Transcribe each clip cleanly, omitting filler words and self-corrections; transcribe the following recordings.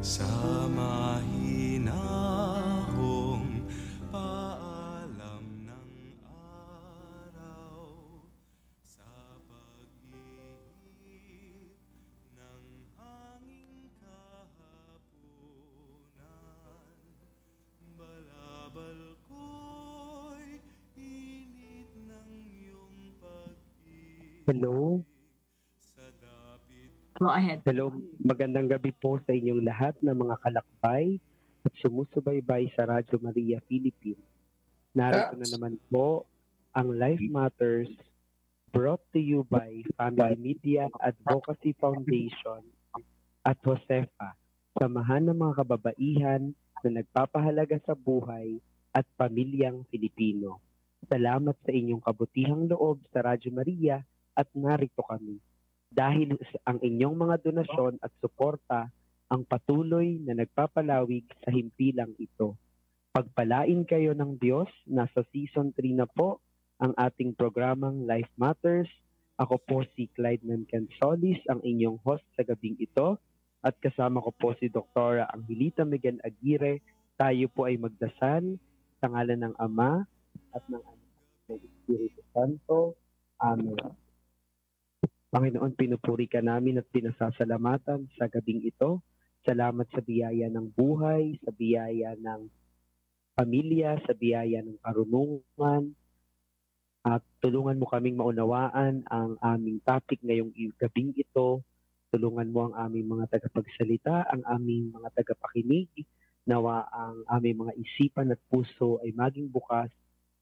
sa mahinahong paalam ng araw, sa pag-ihip ng hanging kahapunan, balabal ko'y init ng iyong pag-ibig. Hello. Sa dapit Go ahead. Hello, magandang gabi po sa inyong lahat na mga kalakbay at sumusubaybay sa Radyo Maria Philippines. Narito na naman po ang Life Matters brought to you by Family Media Advocacy Foundation at Josefa, samahan ng mga kababaihan na nagpapahalaga sa buhay at pamilyang Filipino. Salamat sa inyong kabutihang loob sa Radyo Maria at narito kami. Dahil ang inyong mga donasyon at suporta ang patuloy na nagpapalawig sa himpilang ito. Pagpalain kayo ng Diyos, nasa season 3 na po ang ating programang Life Matters. Ako po si Clyde Nancansolis, ang inyong host sa gabing ito. At kasama ko po si Dr. Angelita Megan Aguirre. Tayo po ay magdasal sa ngalan ng Ama at ng Anak at ng Espiritu Santo. Amen. Panginoon, pinupuri ka namin at pinasasalamatan sa gabing ito. Salamat sa biyaya ng buhay, sa biyaya ng pamilya, sa biyaya ng karunungan. At tulungan mo kaming maunawaan ang aming topic ngayong gabing ito. Tulungan mo ang aming mga tagapagsalita, ang aming mga tagapakinig. Nawa ang aming mga isipan at puso ay maging bukas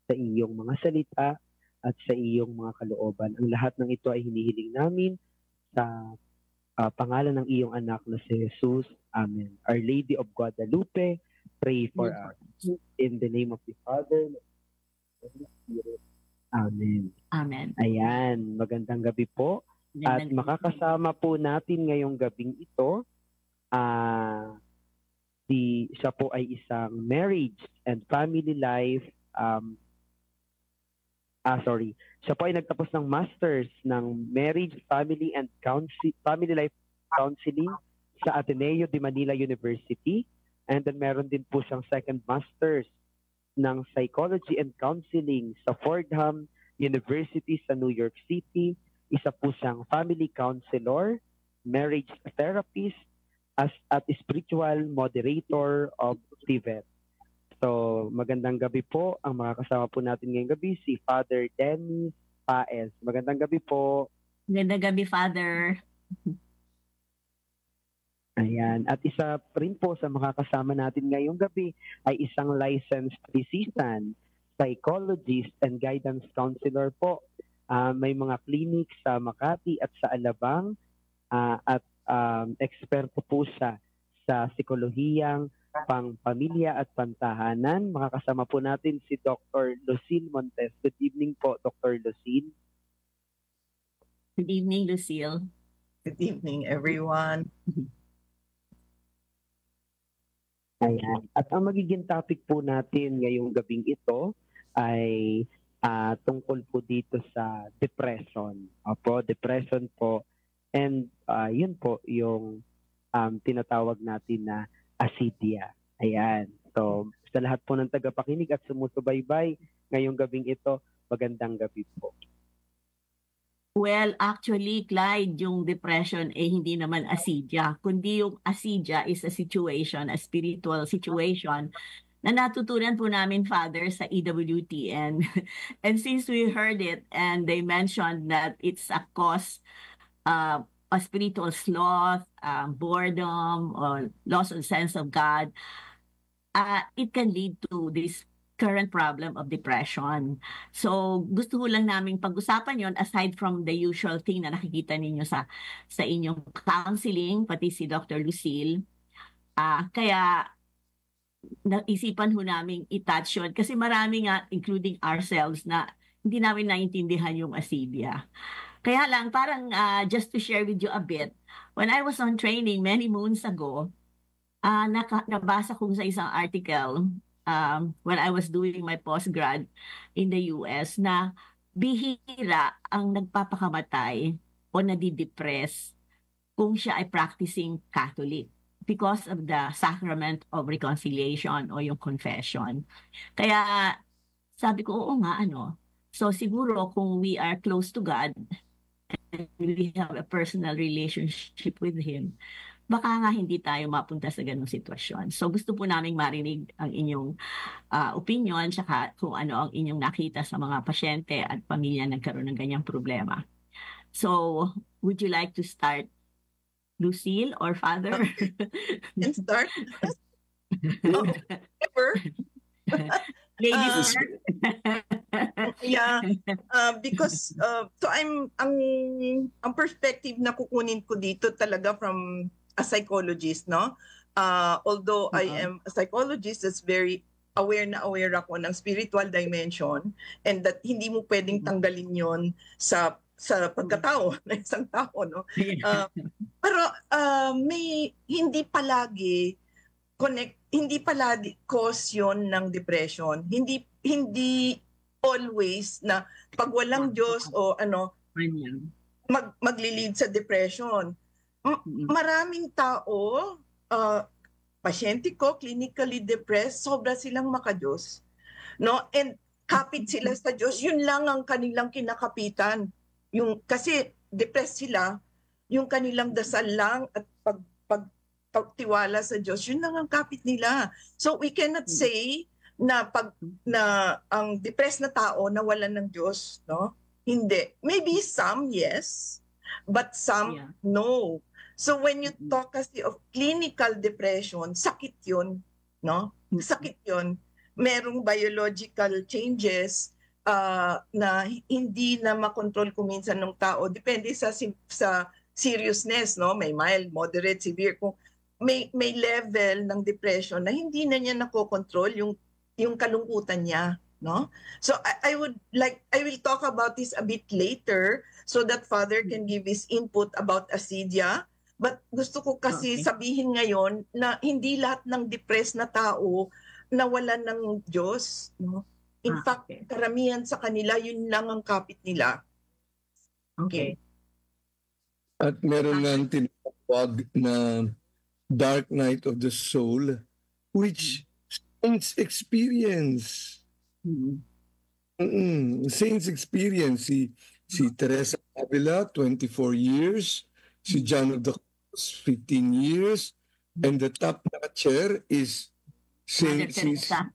sa iyong mga salita at sa iyong mga kalooban. Ang lahat ng ito ay hinihiling namin sa pangalan ng iyong anak na si Jesus. Amen. Our Lady of Guadalupe, pray for us. In the name of the Father, and of the Spirit. Amen. Amen. Ayan, magandang gabi po. At makakasama po natin ngayong gabing ito, siya po ay isang marriage and family life Siya po ay nagtapos ng Masters ng Marriage, Family Life Counseling sa Ateneo de Manila University. And then meron din po siyang second Masters ng Psychology and Counseling sa Fordham University sa New York City. Isa po siyang family counselor, marriage therapist, at spiritual moderator of TVET. So, magandang gabi po. Ang mga kasama po natin ngayong gabi, si Father Dennis Paez. Magandang gabi po. Magandang gabi, Father. Ayan. At isa rin po sa mga kasama natin ngayong gabi ay isang licensed physician, psychologist, and guidance counselor po. May mga clinic sa Makati at sa Alabang at eksperto po siya sa psikolohiyang pang-pamilya at pantahanan. Makakasama po natin si Dr. Lucille Montes. Good evening po, Dr. Lucille. Good evening, Lucille. Good evening, everyone. Ayan. At ang magiging topic po natin ngayong gabing ito ay tungkol po dito sa depression. Opo, depression po. And yun po yung tinatawag natin na asidia. Ayan. So, sa lahat po ng tagapakinig at sumusubaybay ngayong gabing ito, magandang gabi po. Well, actually, Clyde, yung depression hindi naman asidia, kundi yung asidia is a situation, a spiritual situation na natutunan po namin, Father, sa EWTN. And since we heard it and they mentioned that it's a cause a spiritual sloth, boredom, or loss of sense of God, it can lead to this current problem of depression. So, gusto ko lang naming pag-usapan yon aside from the usual thing na nakikita ninyo sa inyong counseling, pati si Dr. Lucille. Kaya, naisipan ho namin i-touch yun kasi marami nga, including ourselves, na hindi namin naintindihan yung asidia. Kaya lang, parang just to share with you a bit, when I was on training many moons ago, nabasa ko sa isang article when I was doing my postgrad in the US na bihira ang nagpapakamatay o nadidepress kung siya ay practicing Catholic. because of the sacrament of reconciliation o yung confession. Kaya sabi ko, oo nga, ano. So siguro kung we are close to God and we have a personal relationship with Him, baka nga hindi tayo mapunta sa ganung sitwasyon. So gusto po naming marinig ang inyong opinion tsaka kung ano ang inyong nakita sa mga pasyente at pamilya nagkaroon ng ganyang problema. So, would you like to start, Lucille or Father? Can start? Never. Ladies first. Yeah, because so ang perspective na kukunin ko dito talaga from a psychologist, no? Although I am a psychologist that's very aware ako ng spiritual dimension, and that hindi mo pwedeng tanggalin yon sa pagkatao ng isang tao, no? Pero may hindi palagi cause yon ng depression. Hindi always na pag walang Diyos o ano maglilid sa depression. Maraming tao, pasyente ko, clinically depressed, sobra silang makadiyos. No? And kapit sila sa Diyos, yun lang ang kanilang kinakapitan. Kasi depressed sila, yung kanilang dasal lang at pagtiwala sa Diyos, yun lang ang kapit nila. So we cannot say na ang depressed na tao nawalan ng Diyos, no? Hindi. Maybe some, yes, but some, no. So when you talk kasi of clinical depression, sakit yun, no? Sakit yun. Merong biological changes na hindi na makontrol kuminsan ng tao. Depende sa seriousness, no? May mild, moderate, severe. Kung may level ng depression na hindi na niya nakokontrol yung kalungkutan niya, no? So I will talk about this a bit later so that Father can give his input about acedia. But gusto ko kasi sabihin ngayon na hindi lahat ng depressed na tao nawalan ng Diyos, no? In fact, karamihan sa kanila, yun lang ang kapit nila. Okay. At meron nga tinatawag na dark night of the soul, which saints experience. Saints experience. Si Teresa Avila, 24 years. Si John of the Cross, 15 years. And the top notcher is Saint Teresa.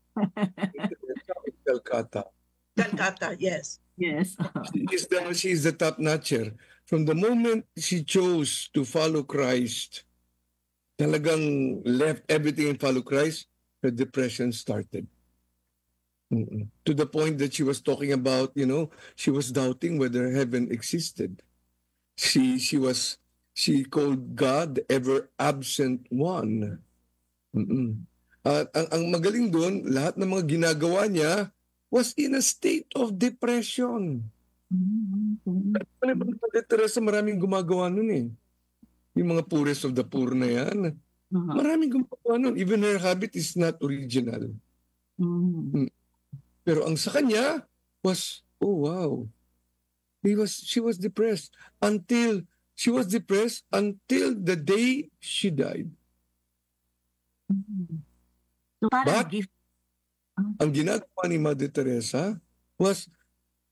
Calcutta. Calcutta, yes. Yes. She's the top notcher. From the moment she chose to follow Christ, talagang left everything and follow Christ, her depression started. To the point that she was talking about, she was doubting whether heaven existed. She called God ever absent one. At ang magaling doon, lahat ng mga ginagawa niya was in a state of depression. Teresa, maraming gumagawa nun eh. Yung mga poorest of the poor na yan. Maraming gumagawa nun. Even her habit is not original. Pero ang sa kanya was, oh wow. She was depressed until the day she died. So But ang ginagawa ni Mother Teresa was,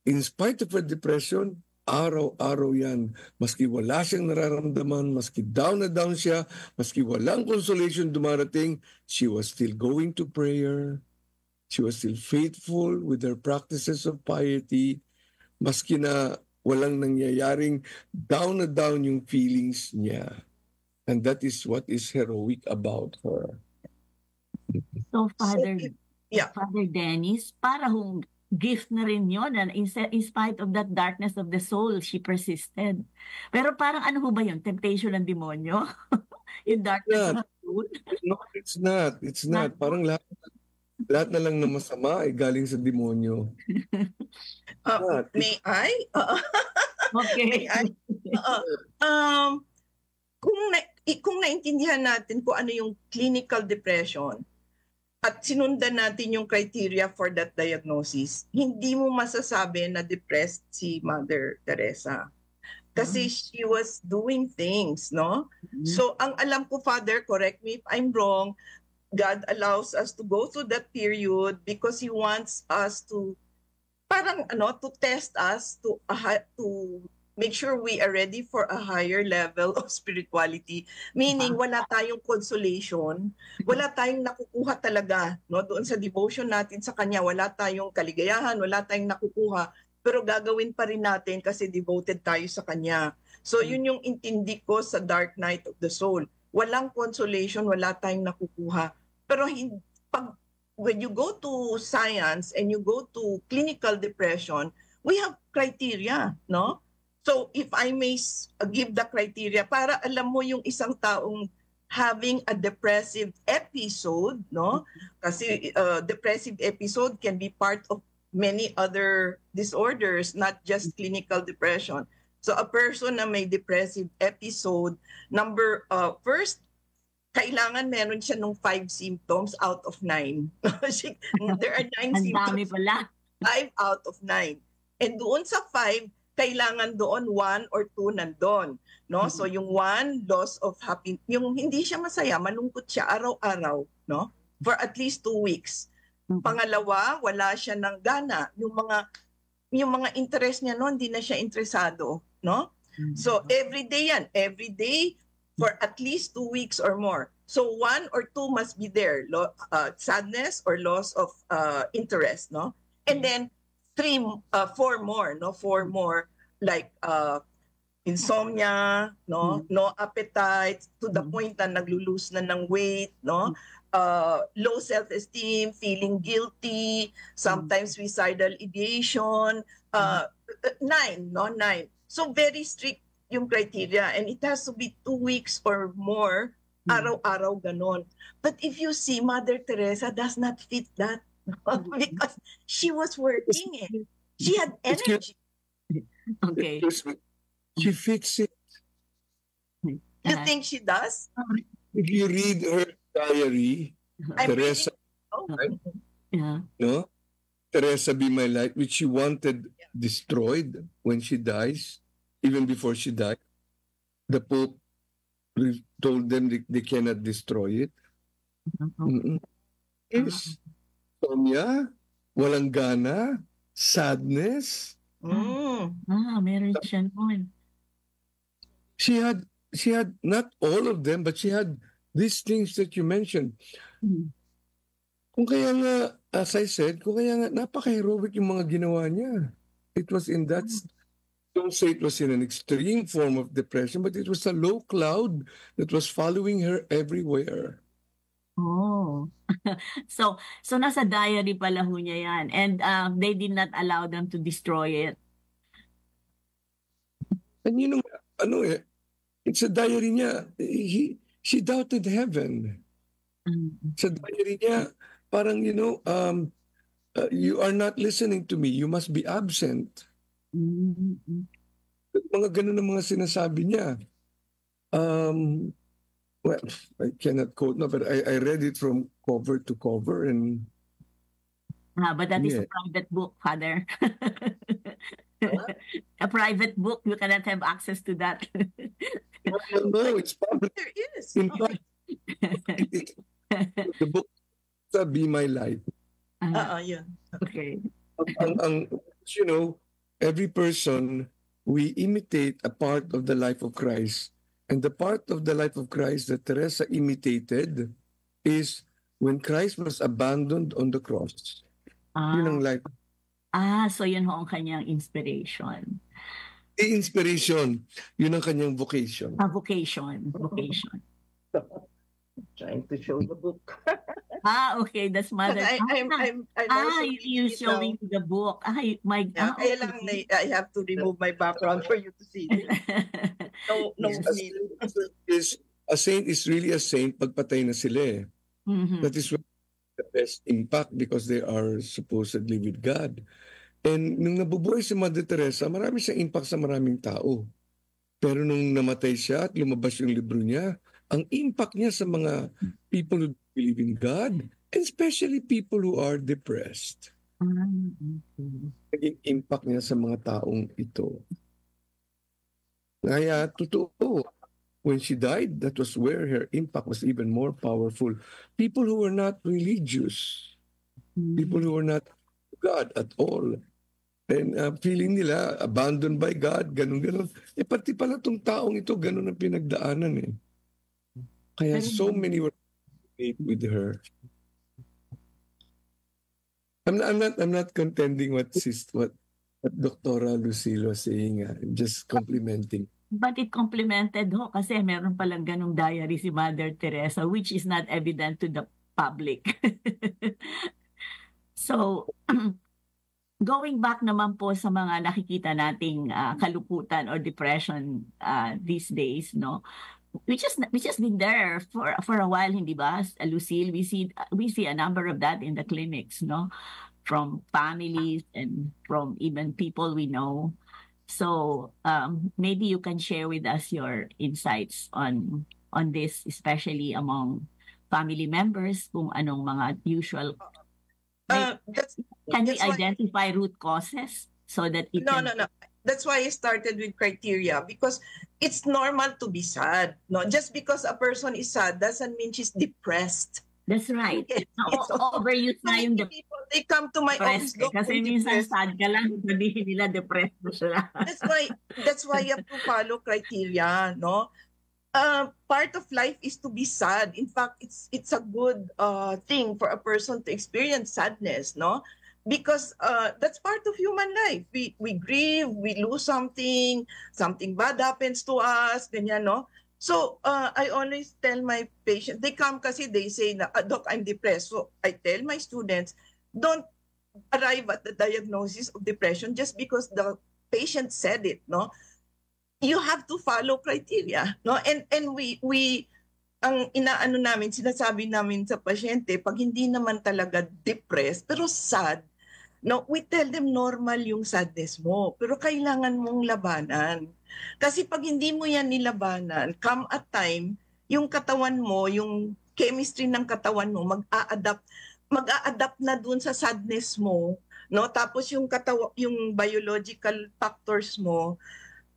in spite of her depression, araw-araw yan. Maski wala siyang nararamdaman, maski down na down siya, maski walang consolation dumarating, she was still going to prayer. She was still faithful with her practices of piety. Maski na walang nangyayaring down na down yung feelings niya. And that is what is heroic about her. So, Father Dennis, para hong gift na rin yun. And in spite of that darkness of the soul, she persisted. Pero parang ano ho ba yun? Temptation ng demonyo? In darkness of the soul? No, it's not. It's not. Parang lahat na lang na masama ay galing sa demonyo. May I? Okay. May I? Kung naintindihan natin kung ano yung clinical depression at sinundan natin yung criteria for that diagnosis, hindi mo masasabi na depressed si Mother Teresa. Kasi she was doing things, no? So ang alam ko, Father, correct me if I'm wrong, God allows us to go through that period because He wants us to parang to test us to make sure we are ready for a higher level of spirituality. Meaning wala tayong consolation, wala tayong nakukuha talaga, no? Doon sa devotion natin sa kanya, wala tayong kaligayahan, wala tayong nakukuha, pero gagawin pa rin natin kasi devoted tayo sa kanya. So yun yung intindi ko sa Dark Night of the Soul. Walang consolation, wala tayong nakukuha. Pero when you go to science and you go to clinical depression, we have criteria, no? So if I may give the criteria, para alam mo yung isang taong having a depressive episode, no? Kasi depressive episode can be part of many other disorders, not just clinical depression. So a person na may depressive episode, first, kailangan meron siya nung 5 symptoms out of 9. There are 9 Ang symptoms. dami pala. 5 out of 9. And doon sa 5, kailangan doon 1 or 2 nandun. No? So yung 1, loss of happiness, yung hindi siya masaya, malungkot siya araw-araw, no? For at least 2 weeks. Pangalawa, wala siya ng gana. Yung mga interest niya noon, hindi na siya interesado, no? So every day yan, every day for at least 2 weeks or more. So 1 or 2 must be there, sadness or loss of interest, no? And then 4 more, no? 4 more like insomnia, no? No appetite to the point na naglulose na ng weight, no? Low self-esteem, feeling guilty, sometimes suicidal ideation, 9, no? 9. So very strict yung criteria and it has to be 2 weeks or more, araw-araw ganon. But if you see, Mother Teresa does not fit that because she was working eh. She had energy. Okay. She fits it. You think she does? If you read her diary, I'm Teresa, reading- Yeah. no? Teresa Be My Light, which she wanted destroyed when she dies, even before she died. The Pope told them they cannot destroy it. Yes. Sonia, walang gana, sadness. Meron siya noon. She had not all of them, but she had these things that you mentioned. Kung kaya nga, as I said, kung kaya nga, napaka-heroic yung mga ginawa niya. It was in that, don't say it was in an extreme form of depression, but it was a low cloud that was following her everywhere. Oh. So nasa diary pala ho niya yan. And they did not allow them to destroy it. And you know, it's a diary niya. She doubted heaven. Sa diary niya, parang, you are not listening to me. You must be absent. Mga ganun ang mga sinasabi niya. Well, I cannot quote now, but I read it from cover to cover. And But that is a private book, Father. A private book. You cannot have access to that. no, it's public. There is. In fact, the book Be My Light. Yun. Okay. Every person, we imitate a part of the life of Christ. And the part of the life of Christ that Teresa imitated is when Christ was abandoned on the cross. Yun ang life. So yun ho ang kanyang inspiration. The inspiration, yun ang kanyang vocation. Vocation. Trying to show the book. Okay, that's Mother. I'm also you're showing the book. My God. Kaya lang I have to remove my background for you to see. No. A saint is really a saint pagpatay na sila eh. That is the best impact because they are supposedly with God. And nung nabubuhay si Mother Teresa, marami siyang impact sa maraming tao. Pero nung namatay siya at lumabas yung libro niya, ang impact niya sa mga people who believe in God, and especially people who are depressed. Naging impact niya sa mga taong ito. Kaya totoo, when she died, that was where her impact was even more powerful. People who were not religious, people who were not God at all, and feeling nila abandoned by God, ganun-ganun. Pati pala tong taong ito, ganun ang pinagdaanan eh. Kaya so many were with her. I'm not contending what Dr. Lucille was saying. I'm just complimenting. But it complemented ho kasi meron palang ganung diary si Mother Teresa which is not evident to the public. So, going back naman po sa mga nakikita nating kalukutan or depression these days, no? Which has been there for a while, hindi ba? Lucille, we see a number of that in the clinics, no? From families and from even people we know. So maybe you can share with us your insights on this, especially among family members, kung anong mga usual. Can we identify root causes so that it No. That's why I started with criteria, because it's normal to be sad. No, just because a person is sad doesn't mean she's depressed. That's right. Overuse na yung people, they come to my office. Kasi minsan sad ka lang, sabihin nila depressed na sila. That's why you have to follow criteria, no? Part of life is to be sad. In fact, it's a good thing for a person to experience sadness, no? Because that's part of human life. We grieve, we lose something bad happens to us, ganyan, no? So, I always tell my patients, they come kasi they say, Doc, I'm depressed. So, I tell my students, don't arrive at the diagnosis of depression just because the patient said it, no? You have to follow criteria, no? And we ang inaano namin, sinasabi namin sa pasyente, pag hindi naman talaga depressed, pero sad, no, we tell them normal yung sadness mo, pero kailangan mong labanan. Kasi pag hindi mo yan nilabanan, come a time, yung katawan mo, yung chemistry ng katawan mo, mag-a-adapt na dun sa sadness mo, no? Tapos yung biological factors mo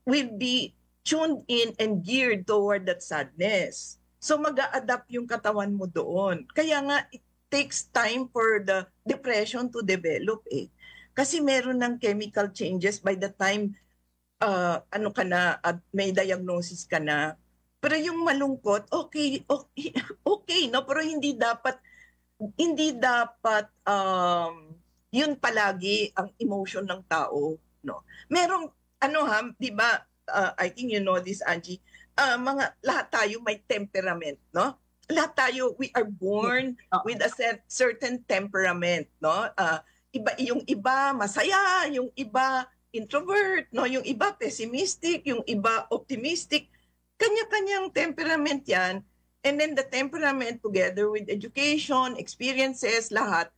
will be tuned in and geared toward that sadness. So mag-a-adapt yung katawan mo doon. Kaya nga, it takes time for the depression to develop eh. Kasi meron ng chemical changes by the time may diagnosis ka na. Pero yung malungkot, okay, no? Pero hindi dapat yun palagi ang emotion ng tao, no? Merong di ba, I think you know this, Angie, lahat tayo may temperament, no? Lahat tayo, we are born with a certain temperament, no? Yung iba masaya, yung iba introvert, no? Yung iba pessimistic, yung iba optimistic. Kanya-kanyang temperament yan. And then the temperament together with education, experiences, lahat,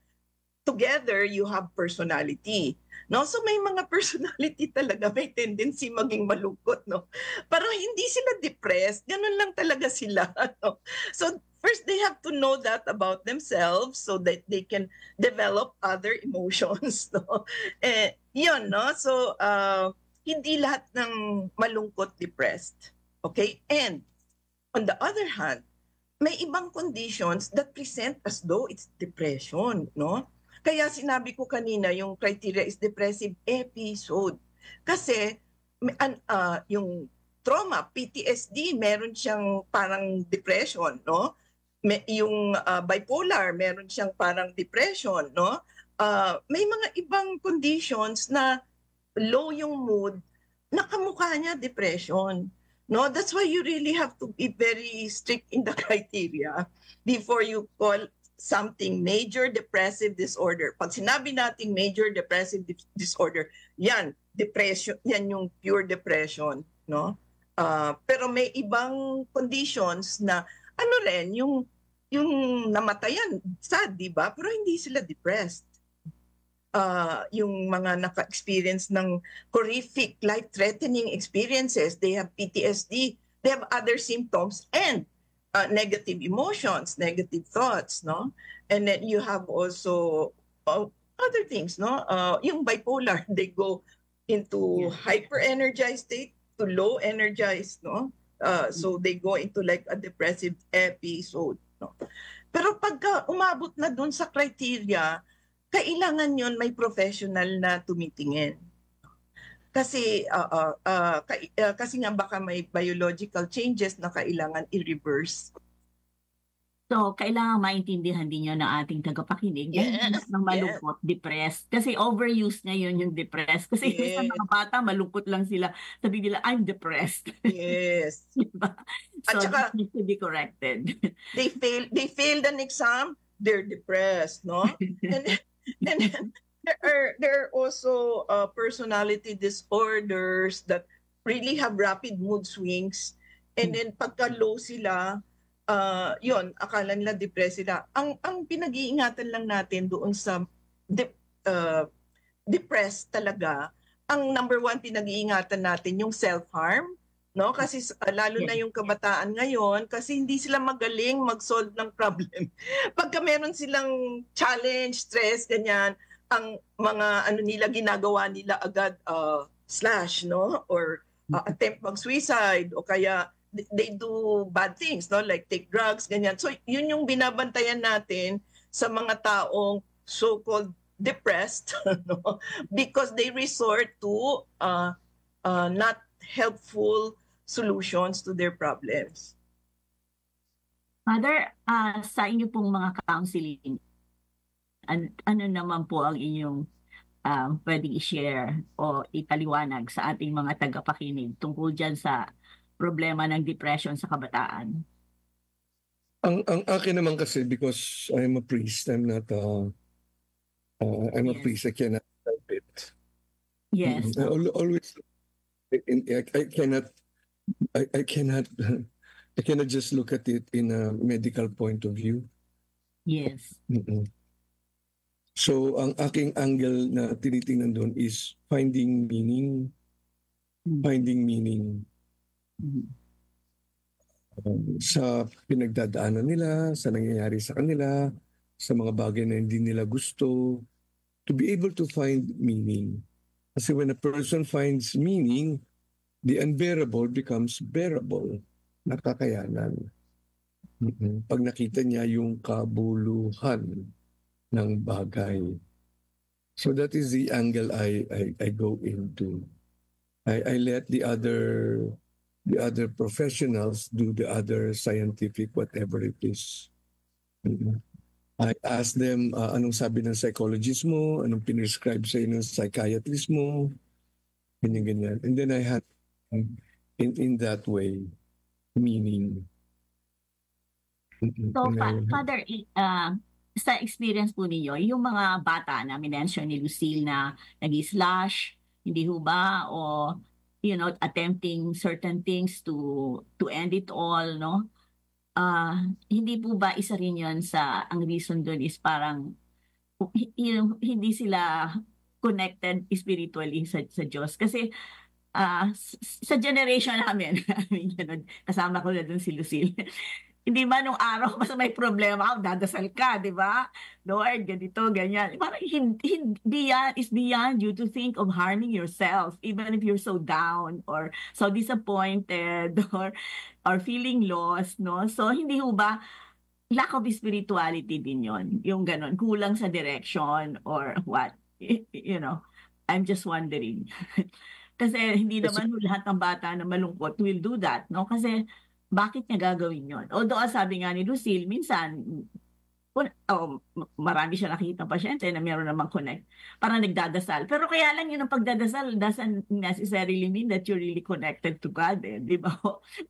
together you have personality. No? So may mga personality talaga, may tendency maging malungkot, no? Pero hindi sila depressed, ganun lang talaga sila. No? So first they have to know that about themselves so that they can develop other emotions, no? Yun, no? So hindi lahat ng malungkot depressed. Okay? And on the other hand, may ibang conditions that present as though it's depression, no? Kaya sinabi ko kanina, yung criteria is depressive episode. Kasi yung trauma, PTSD, meron siyang parang depression, no? Yung bipolar, meron siyang parang depression, no? May mga ibang conditions na low yung mood, nakamukha niya depression. No, that's why you really have to be very strict in the criteria before you call something major depressive disorder. Pag sinabi nating major depressive disorder, yan, depression, yan yung pure depression, no? Pero may ibang conditions na yung namatayan, sad, di ba? Pero hindi sila depressed. Yung mga naka-experience ng horrific, life-threatening experiences, they have PTSD, they have other symptoms and negative emotions, negative thoughts, no? And then you have also other things, no? Yung bipolar, they go into hyper-energized state to low energized, no? So they go into like a depressive episode, no? Pero pagka umabot na dun sa criteria, kailangan yon may professional na tumitingin. Kasi kasi nga baka may biological changes na kailangan i-reverse. So, kailangan maintindihan din yun ng ating tagapakinig. Yes, Ng malungkot, depressed. Kasi overuse ngayon yung depressed. Kasi Yes. sa mga bata, malungkot lang sila. Sabi nila, I'm depressed. Yes. Diba? At So, saka- this needs to be corrected. They failed an exam, they're depressed, no? and then there are also personality disorders that really have rapid mood swings, and then pagka low sila, yon, akala nila depressed sila. Ang pinag-iingatan lang natin doon sa depressed talaga, ang number one pinag-iingatan natin yung self-harm, no? Kasi lalo na yung kabataan ngayon, kasi hindi sila magaling mag-solve ng problem. Pagka meron silang challenge, stress, ganyan, ang mga ano nila ginagawa nila agad slash, no? Or attempt mag-suicide, o kaya they do bad things, no? Like take drugs, ganyan. So yun yung binabantayan natin sa mga taong so-called depressed, no? Because they resort to not helpful solutions to their problems. Father, sa inyo pong mga counseling, ano naman po ang inyong pwedeng i-share o ipaliwanag sa ating mga tagapakinig tungkol dyan sa problema ng depression sa kabataan? Ang akin naman kasi, because I'm a priest, I'm not I'm a Yes. priest, I cannot help it. Yes. Always, I cannot just look at it in a medical point of view. Yes. So, ang aking angle na tinitingnan doon is finding meaning. Finding meaning sa pinagdadaanan nila, sa nangyayari sa kanila, sa mga bagay na hindi nila gusto, to be able to find meaning. Kasi when a person finds meaning, the unbearable becomes bearable. Nakakayanan. Pag nakita niya yung kabuluhan ng bagay. So that is the angle I go into. I let the other professionals do the other scientific whatever it is. I ask them anong sabi ng psychologist mo, anong pinescribe sa ng psychiatrist mo, ganyan. And then I had in that way meaning. So, Father, sa experience po ninyo, yung mga bata na minention ni Lucille na nag-slash, hindi ho ba, o attempting certain things to end it all, no? Hindi po ba isa rin yun ang reason doon is parang hindi sila connected spiritually sa Diyos? Kasi sa generation namin, kasama ko na doon si Lucille, hindi ba nung araw basta may problema ako, dadasal ka, di ba? Lord, ganito, ganyan. Parang it's beyond you to think of harming yourself, even if you're so down or so disappointed or feeling lost, no? So, hindi ho ba lack of spirituality din yon, yung ganon, kulang sa direction or what? I'm just wondering. Kasi hindi naman lahat ng bata na malungkot will do that, no? Kasi bakit niya gagawin yon? Although sabi nga ni Lucille, minsan, marami siya nakikita pasyente na meron namang connect. Parang nagdadasal. Pero kaya lang yun ang pagdadasal doesn't necessarily mean that you're really connected to God. Di ba?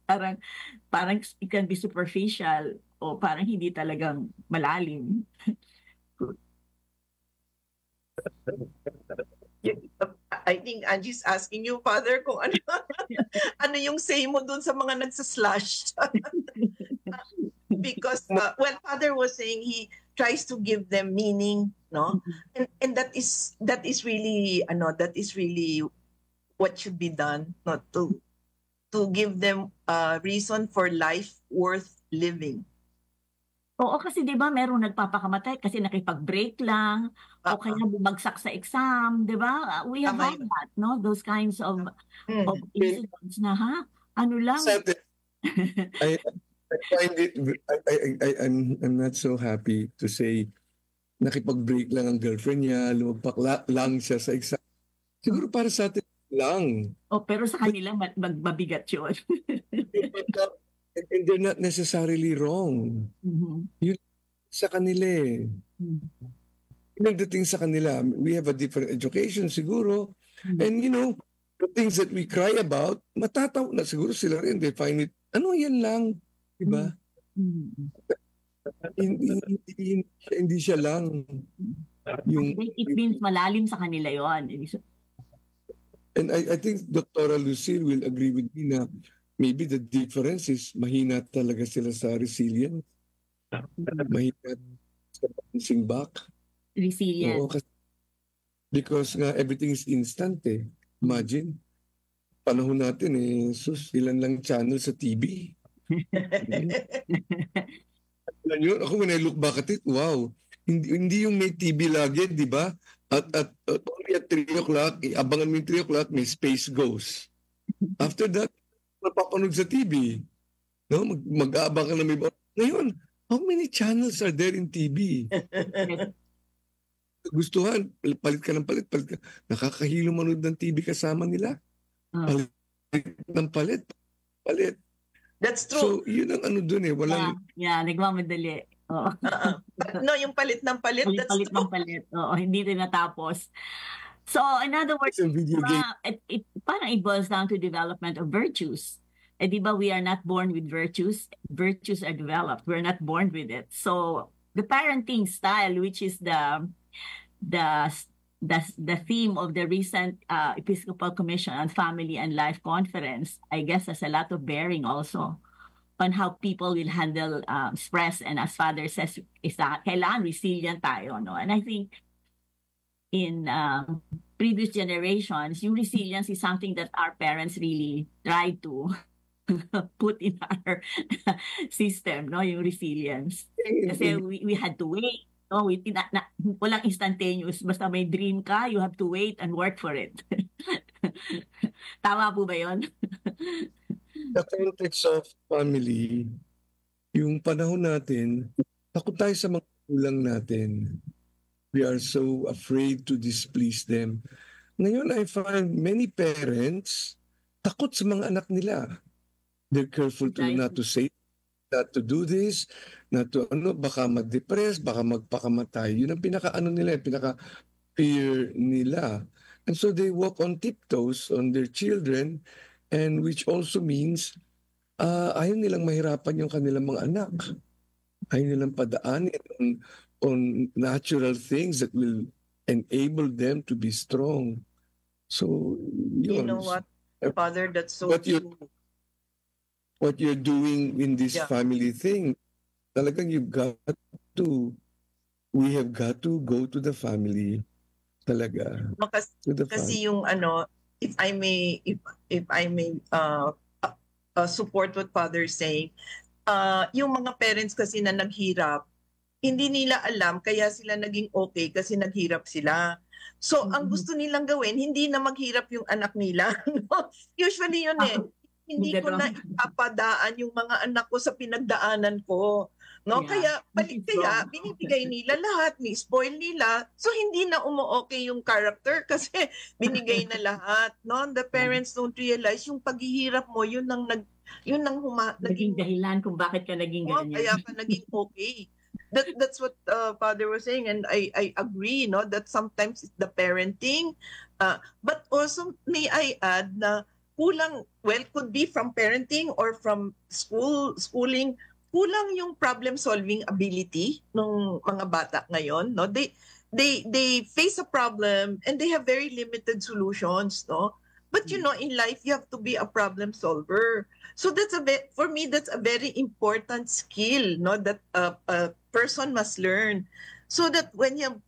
Parang it can be superficial o parang hindi talagang malalim. I think Angie's asking you, Father, kung ano yung say mo dun sa mga nagsaslash. Because, Father was saying he tries to give them meaning, no? And that is really, what should be done, not to give them a reason for life worth living. Oo, kasi di ba merong nagpapakamatay kasi nakipag-break lang o kaya bumagsak sa exam, di ba? We have Tama had that, no? Those kinds of Mm. incidents na, ano lang. Sa atin, I find it, I'm not so happy to say nakipag-break lang ang girlfriend niya, lumagpak lang siya sa exam. Siguro para sa atin lang. Oh, pero sa kanila mabigat yun. And they're not necessarily wrong. Yun sa kanila eh. Nagdating sa kanila, we have a different education siguro. And you know, the things that we cry about, matataw na siguro sila rin. They find it, ano yan lang. Diba? Hindi siya lang. It means malalim sa kanila yon. And I think Dr. Lucille will agree with me na maybe the difference is mahina talaga sila sa resilience. Mahina sa bouncing back. Resilience. Oo, because nga everything is instant eh. Imagine, panahon natin eh, ilan lang channel sa TV. Yun, ako when I look back at it, wow. Hindi yung may TV lagi, di ba? At only at 3 o'clock, abangan mo yung 3 o'clock, may Space Ghost. After that, napapanood sa TV. No? Mag-aabang ka na may... Ngayon, how many channels are there in TV? Gustuhan, palit ka ng palit. Nakakahilo manood ng TV kasama nila. Palit ng palit. That's true. So, yun ang ano dun eh. Walang... Yeah, nagmamadali. No, yung palit ng palit. Palit ng palit. Oo, hindi rin natapos. So, in other words, parang it boils down to development of virtues. Eh, di ba, we are not born with virtues. Virtues are developed. We're not born with it. So, the parenting style, which is the theme of the recent Episcopal Commission on Family and Life Conference, I guess has a lot of bearing also on how people will handle stress. And as Father says, kailangan resilient tayo. No? And I think in previous generations, yung resilience is something that our parents really tried to put in our system, no? Yung resilience. Kasi we had to wait. No, walang instantaneous. Basta may dream ka, you have to wait and work for it. Tama po ba yun? The context of family, yung panahon natin, takot tayo sa mga kulang natin. We are so afraid to displease them. Ngayon, I find many parents takot sa mga anak nila. They're careful to not to say, not to do this, not to baka mag-depress, baka magpakamatay. Yun ang pinaka-ano nila, pinaka-fear nila. And so they walk on tiptoes on their children, and which also means ayaw nilang mahirapan yung kanilang mga anak. Ayaw nilang padaanin on natural things that will enable them to be strong. So, yun. You know what, Father, that's so true. What you're doing in this family thing, talagang we have got to go to the family talaga. Kasi yung if I may support what Father is saying, yung mga parents kasi na naghirap, hindi nila alam kaya sila naging okay kasi naghirap sila. So ang gusto nilang gawin, hindi na maghirap yung anak nila. Usually yun eh. Hindi ko na ipapadaan yung mga anak ko sa pinagdaanan ko. No? Kaya binibigay nila lahat, ni-spoil nila. So hindi na umu-okay yung character kasi binigay na lahat. No? The parents don't realize yung paghihirap mo, yun nang naging dahilan kung bakit ka naging ganyan. Kaya ka naging okay. That's what Father was saying, and I agree, no, that sometimes it's the parenting, but also may I add na kulang, could be from parenting or from schooling, kulang yung problem-solving ability ng mga bata ngayon, no? They face a problem and they have very limited solutions, no? But you know, in life you have to be a problem solver. So for me that's a very important skill, no, that a person must learn, so that when you have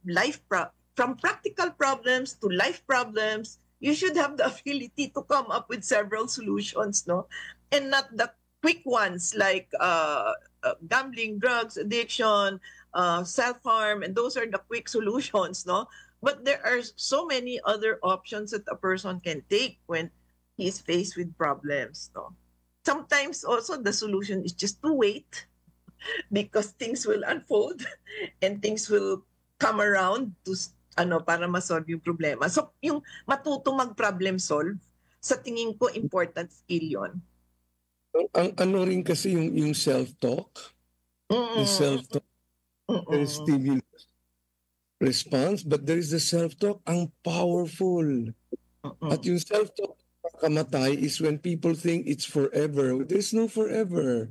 from practical problems to life problems, you should have the ability to come up with several solutions, no? And not the quick ones like gambling, drugs, addiction, self-harm, and those are the quick solutions, no? But there are so many other options that a person can take when he's faced with problems, no? Sometimes also the solution is just to wait because things will unfold and things will come around to para ma-solve yung problema. So yung matuto mag-problem solve, sa tingin ko important skill 'yon. Ang ano rin kasi yung self-talk. The self-talk, there is stimulus response, but there is the self-talk, ang powerful. At yung self-talk kamatay is when people think it's forever. There's no forever.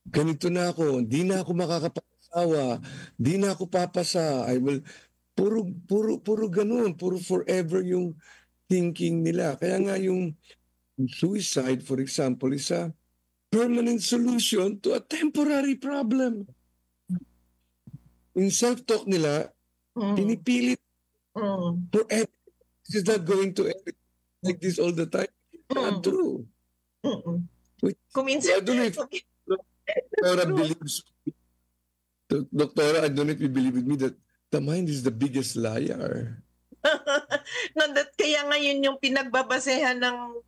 Ganito na ako, di na ako makakapag-asawa, di na ako papasa, I will, puro ganun, puro forever yung thinking nila. Kaya nga yung suicide, for example, is a permanent solution to a temporary problem. In self-talk nila, pinipilit forever. This is not going to end like this all the time. It's not true. Kuminsan, I don't know if Doctora believes, Doctora, I don't know if you believe with me that the mind is the biggest liar. No, kaya ngayon yung pinagbabasehan ng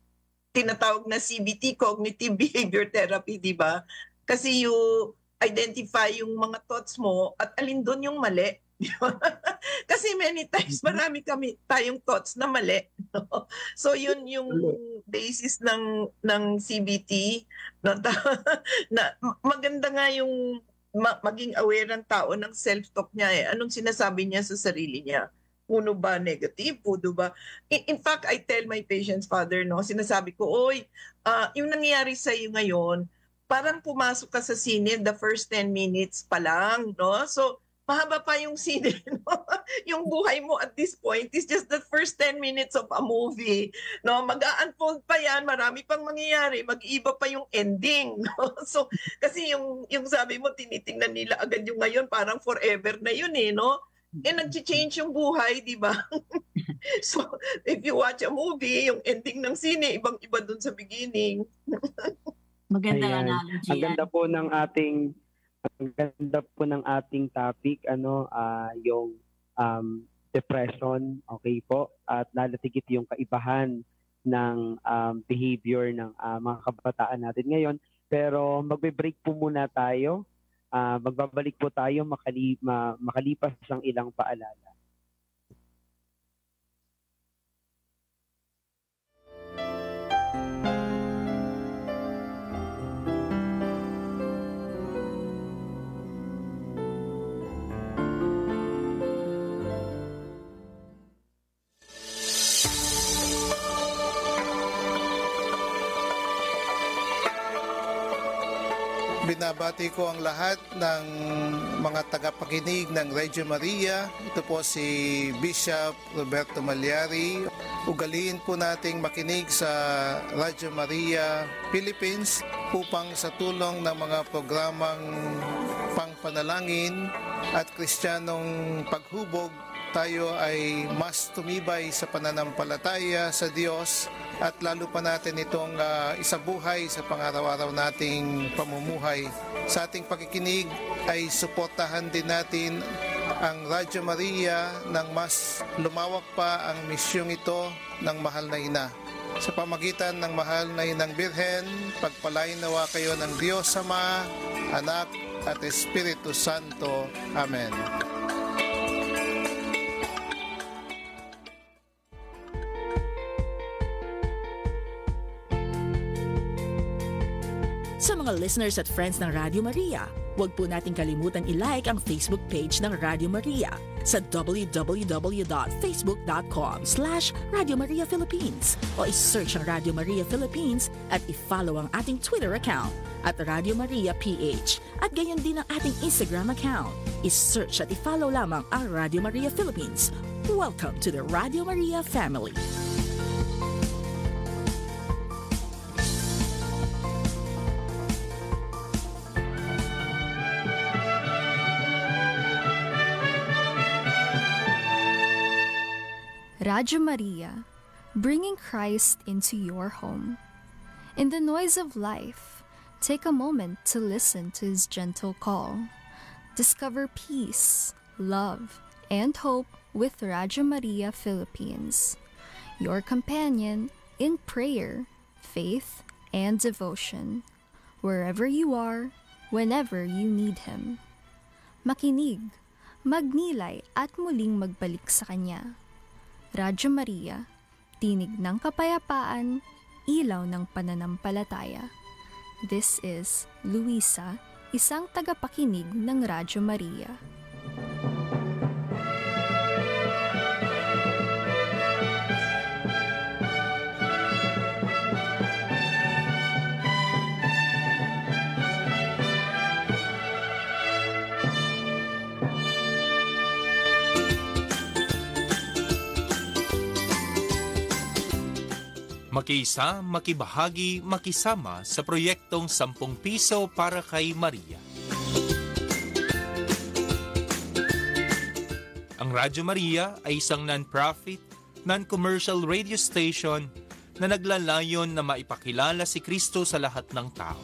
tinatawag na CBT, Cognitive Behavior Therapy, di ba? Kasi you identify yung mga thoughts mo at alin doon yung mali. Kasi many times marami tayong thoughts na mali, no? So yun yung basis ng CBT, no? Na maganda nga yung maging aware ng tao ng self-talk niya eh. Anong sinasabi niya sa sarili niya? Puno ba negative? Puno ba? In fact, I tell my patients, Father, no, sinasabi ko, oy, yung nangyayari sa iyo ngayon, parang pumasok ka sa sine the first 10 minutes pa lang, no? So mahaba pa yung scene, no? Yung buhay mo at this point is just the first 10 minutes of a movie, no? Mag-unfold pa yan, marami pang mangyayari, mag-iba pa yung ending, no? So kasi yung sabi mo tinitingnan nila agad yung ngayon, parang forever na yun eh, no? Nag-change yung buhay, di ba? So if you watch a movie, yung ending ng sine ibang-iba dun sa beginning. Magandang analogy. Ang ganda po ng ating topic, yung depression, okay po, at lalatigit yung kaibahan ng behavior ng mga kabataan natin ngayon. Pero magbe-break po muna tayo. Magbabalik po tayo makalipas ng ilang paalala. Binabati ko ang lahat ng mga tagapakinig ng Radio Maria. Ito po si Bishop Roberto Malyari. Ugaliin po nating makinig sa Radio Maria Philippines upang sa tulong ng mga programang pangpanalangin at Kristiyanong paghubog, tayo ay mas tumibay sa pananampalataya sa Diyos at lalo pa natin itong isabuhay sa pang-araw-araw nating pamumuhay. Sa ating pakikinig ay suportahan din natin ang Radyo Maria nang mas lumawak pa ang misyong ito ng Mahal na Ina. Sa pamagitan ng Mahal na Inang Birhen, pagpalain nawa kayo ng Diyos Ama, Anak at Espiritu Santo. Amen. Sa mga listeners at friends ng Radio Maria, huwag po nating kalimutan i-like ang Facebook page ng Radio Maria sa www.facebook.com/Radio Maria Philippines o i-search ang Radio Maria Philippines at i-follow ang ating Twitter account at Radio Maria PH at gayon din ang ating Instagram account. I-search at i-follow lamang ang Radio Maria Philippines. Welcome to the Radio Maria family. Radio Maria, bringing Christ into your home. In the noise of life, Take a moment to listen to His gentle call. Discover peace, love, and hope with Radyo Maria Philippines, your companion in prayer, faith, and devotion, wherever you are, whenever you need Him. Makinig, magnilay at muling magbalik sa Kanya. Radyo Maria, tinig ng kapayapaan, ilaw ng pananampalataya. This is Luisa, isang tagapakinig ng Radyo Maria. Makiisa, makibahagi, makisama sa proyektong 10 piso para kay Maria. Ang Radyo Maria ay isang non-profit, non-commercial radio station na naglalayon na maipakilala si Kristo sa lahat ng tao.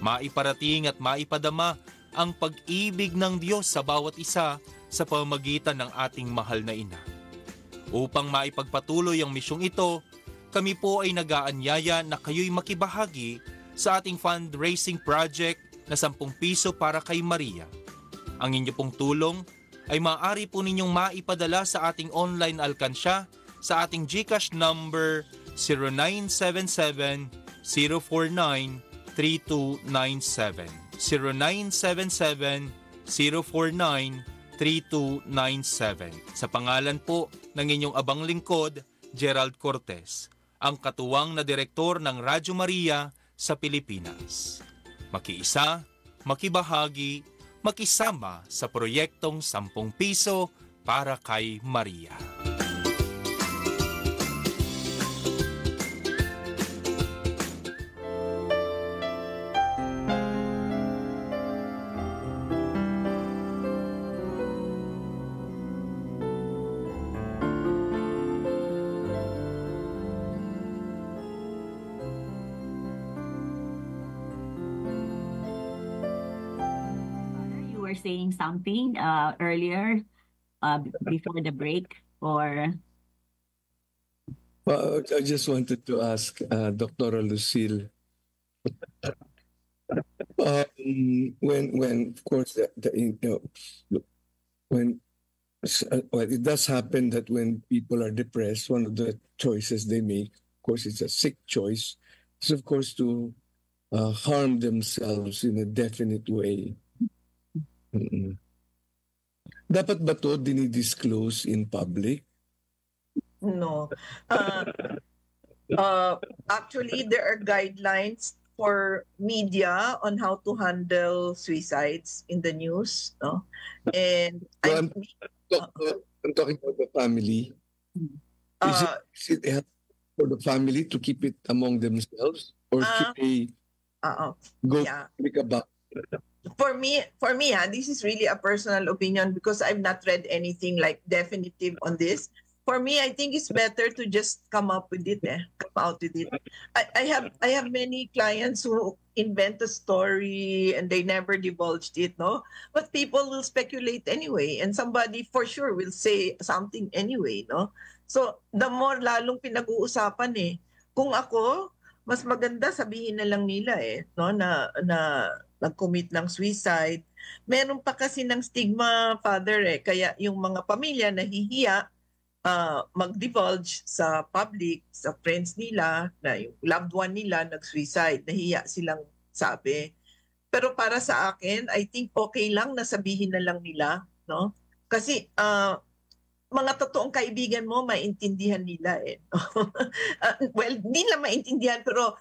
Maiparating at maipadama ang pag-ibig ng Diyos sa bawat isa sa pamamagitan ng ating mahal na ina. Upang maipagpatuloy ang misyong ito, kami po ay nag-aanyaya na kayo'y makibahagi sa ating fundraising project na 10 piso para kay Maria. Ang inyo pong tulong ay maaari po ninyong maipadala sa ating online alkansya sa ating GCash number 0977-049-3297. 0977-049-3297. Sa pangalan po ng inyong abang lingkod, Gerald Cortez, ang katuwang na direktor ng Radyo Maria sa Pilipinas. Makiisa, makibahagi, makisama sa proyektong 10 piso para kay Maria. Saying something earlier before the break, or Well, I just wanted to ask Dr. Lucille, when of course when it does happen that when people are depressed, one of the choices they make, of course, it's a sick choice, is of course to harm themselves in a definite way. Dapat ba to dinidisclose in public? No. Actually, there are guidelines for media on how to handle suicides in the news. No? And So I'm talking about the family. Is it helpful for the family to keep it among themselves, or should they go public about it? For me, this is really a personal opinion because I've not read anything like definitive on this. For me, I think it's better to just come out with it. I have many clients who invent a story and they never divulged it, no? But people will speculate anyway, and somebody for sure will say something anyway, no? So the more lalong pinag-uusapan Kung ako, mas maganda sabihin na lang nila no, na nag-commit ng suicide. Meron pa kasi ng stigma, Father, kaya yung mga pamilya nahihiya mag-divulge sa public, sa friends nila, na yung loved one nila nag-suicide, nahiya silang sabi. Pero para sa akin, I think okay lang na sabihin na lang nila, no? Kasi mga totoong kaibigan mo, maintindihan nila well, hindi lang maintindihan, pero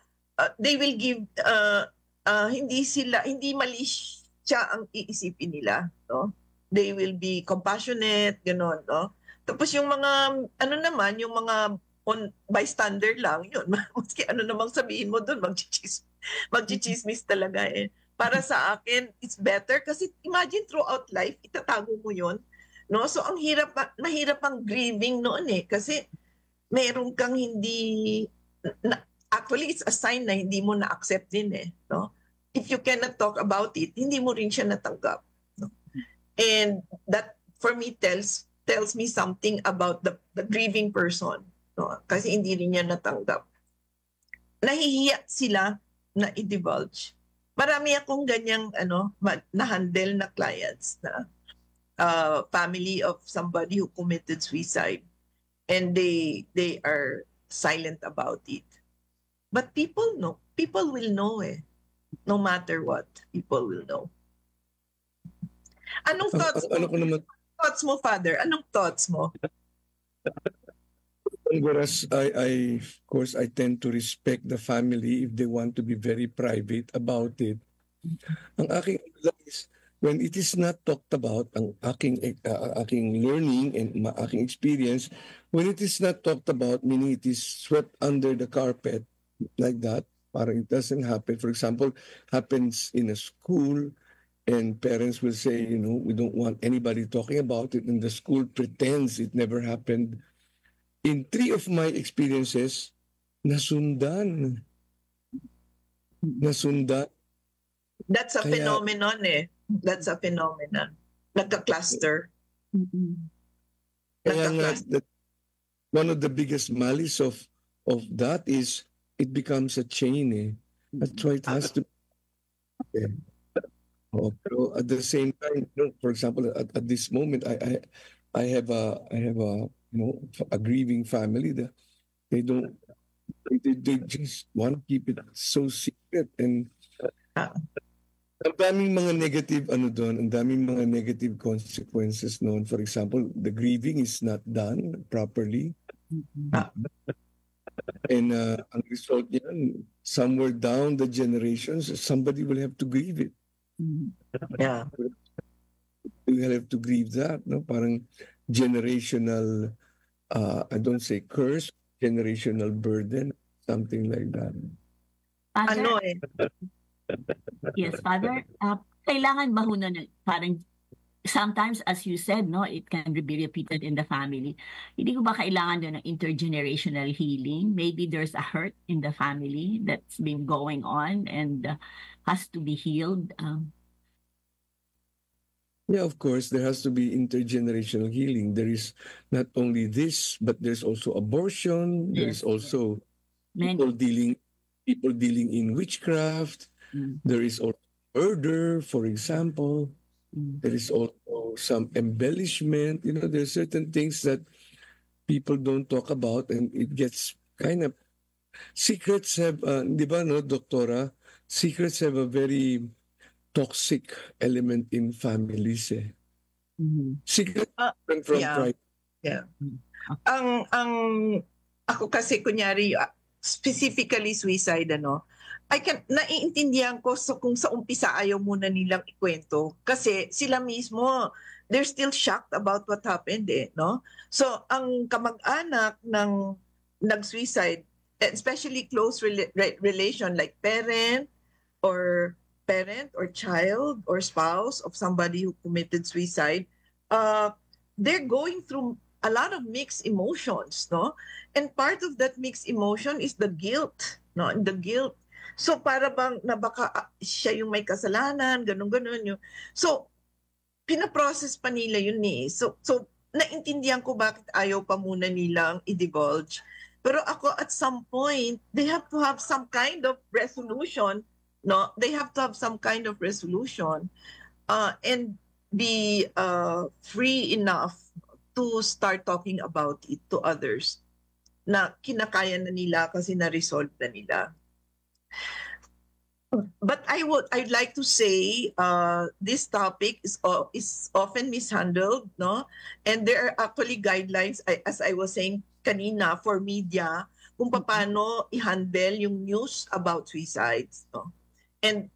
they will give hindi mali siya ang iisipin nila, no? They will be compassionate, gano'n, no? Tapos yung mga yung mga bystander lang yun. Maski namang sabihin mo doon, magchichismis talaga Para sa akin, it's better kasi imagine throughout life itatago mo yun, no? So ang mahirap ang grieving noon kasi meron kang hindi actually it's a sign na hindi mo na-accept din no? if you cannot talk about it, hindi mo rin siya natanggap. No? And that, for me, tells me something about the grieving person. No? Kasi hindi rin niya natanggap. Nahihiya sila na i-divulge. Marami akong ganyang na-handle na clients na family of somebody who committed suicide, and they are silent about it. But people know. People will know no matter what. People will know. Anong thoughts mo? Thoughts mo, Father? Anong thoughts mo? Whereas I of course, I tend to respect the family if they want to be very private about it. Ang aking is, when it is not talked about, ang aking learning and aking experience, when it is not talked about, meaning it is swept under the carpet like that, parang it doesn't happen. For example, happens in a school, and parents will say, we don't want anybody talking about it, and the school pretends it never happened. In 3 of my experiences, nasundan. That's a phenomenon That's a phenomenon. Nagka-cluster. Kaya nga, one of the biggest malice of that is it becomes a chain. That's why it has to be. Pero at the same time, for example, at this moment, I have a grieving family that they just want to keep it so secret, and ang daming mga negative ang daming mga negative consequences noon. For example, the grieving is not done properly. And ang result niyan, somewhere down the generations, somebody will have to grieve it. Yeah. You will have to grieve that, no? Parang generational, I don't say curse, generational burden, something like that. Father, yes, Father, kailangan ba na parang sometimes, as you said, it can be repeated in the family. Hindi ko ba kailangan doon ng intergenerational healing? Maybe there's a hurt in the family that's been going on and has to be healed. Yeah, of course, there has to be intergenerational healing. There is not only this, but there's also abortion. There is also people dealing in witchcraft. There is also murder, for example. There is also some embellishment. There's certain things that people don't talk about, and it gets kind of secrets have, di ba, Doktora? Secrets have a very toxic element in families. Secret from pride. Yeah. Ako kasi kunyari, specifically suicide, naiintindihan ko kung sa umpisa ayaw muna nilang ikwento kasi sila mismo, they're still shocked about what happened no? So, ang kamag-anak ng nag-suicide, especially close relation like parent or child or spouse of somebody who committed suicide, they're going through a lot of mixed emotions, no? And part of that mixed emotion is the guilt, no? The guilt. So para bang na baka siya yung may kasalanan, ganun-ganun yun. So pinaprocess pa nila yun So naintindihan ko bakit ayaw pa muna nilang i-divulge. Pero ako at some point, they have to have some kind of resolution, no? They have to have some kind of resolution and be free enough to start talking about it to others na kinakaya na nila kasi na-resolve na nila. But I'd like to say this topic is often mishandled, no? And there are actually guidelines, as I was saying kanina, for media kung paano i-handle yung news about suicides, no? And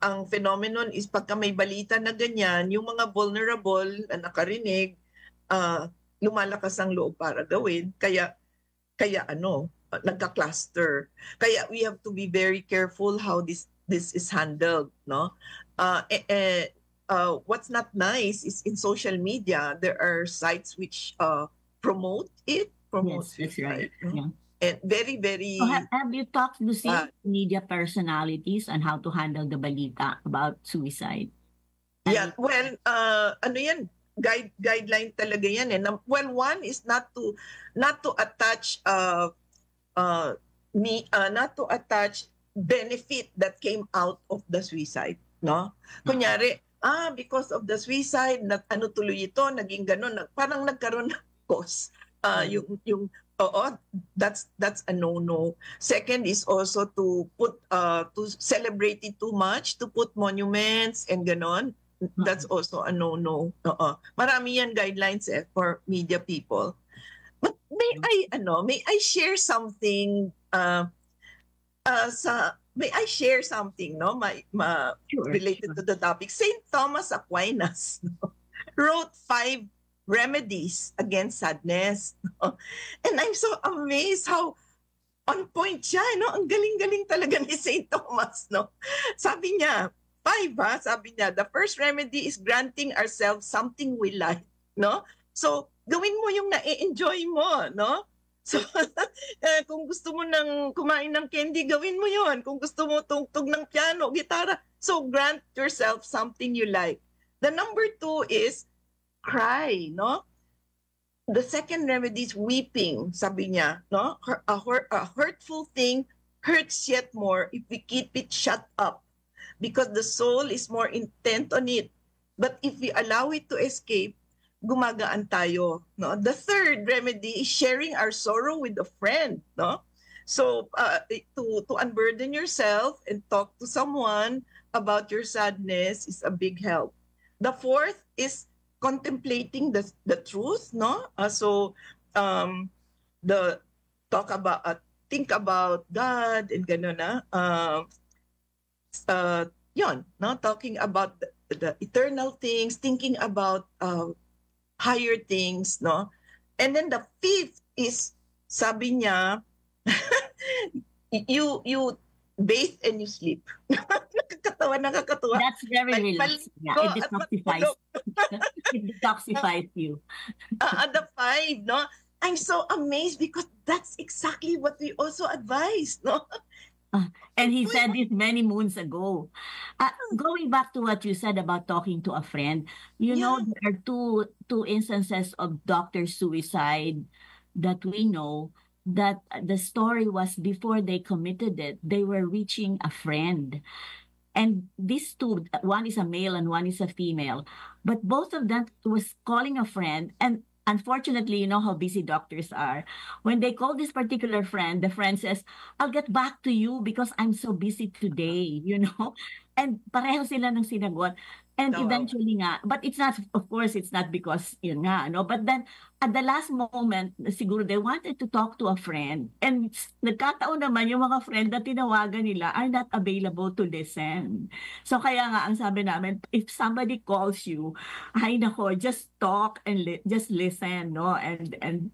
ang phenomenon is pagka may balita na ganyan, yung mga vulnerable na nakarinig, lumalakas ang loob para gawin, kaya nagka-cluster. Kaya we have to be very careful how this is handled, no? What's not nice is in social media there are sites which promote it. Yes, that's right. No? And very, very... So have you talked to media personalities on how to handle the balita about suicide? Yeah, well, ano yan, guideline talaga yan eh. Well, one is not to attach not to attach benefit that came out of the suicide, no? Kunyari, because of the suicide, ano tuloy ito, naging ganun, parang nagkaroon ng cause. That's a no-no. Second is also to celebrate it too much, to put monuments and ganon. That's also a no-no. Marami yan guidelines for media people. But may I share something may I share something related to the topic? Saint Thomas Aquinas wrote 5 remedies against sadness. And I'm so amazed how on point siya, no? Ang galing-galing talaga ni St. Thomas, no? Sabi niya, 5 sabi niya, the first remedy is granting ourselves something we like, no? So, gawin mo yung na-enjoy mo, no? So, kung gusto mo nang kumain ng candy, gawin mo yon. Kung gusto mo tugtog ng piano, gitara, so grant yourself something you like. The number 2 is cry, no? The second remedy is weeping, sabi niya, no? A hurtful thing hurts yet more if we keep it shut up because the soul is more intent on it. But if we allow it to escape, gumagaan tayo, no? The third remedy is sharing our sorrow with a friend, no? So to unburden yourself and talk to someone about your sadness is a big help. The fourth is contemplating the truth, no? Think about God and gano'n na. Yun, no? Talking about the eternal things, thinking about higher things, no? And then the fifth is, sabi niya, you bathe and you sleep. Nakakatawa. That's very relaxing. Yeah, it detoxifies you. The 5, no? I'm so amazed because that's exactly what we also advise, no? And he said this many moons ago. Going back to what you said about talking to a friend, you know, there are two instances of doctor suicide that we know that the story was before they committed it, they were reaching a friend. And these two, one is a male and one is a female, but both of them was calling a friend. And unfortunately, you know how busy doctors are. When they call this particular friend, the friend says, I'll get back to you because I'm so busy today, you know? And pareho sila ng sinagot. And eventually nga, but it's not, of course, it's not because yun nga, no? But then, at the last moment, siguro they wanted to talk to a friend. And nagkataon naman yung mga friend na tinawagan nila are not available to listen. So kaya nga, ang sabi namin, if somebody calls you, ay nako, just talk and just listen, no? And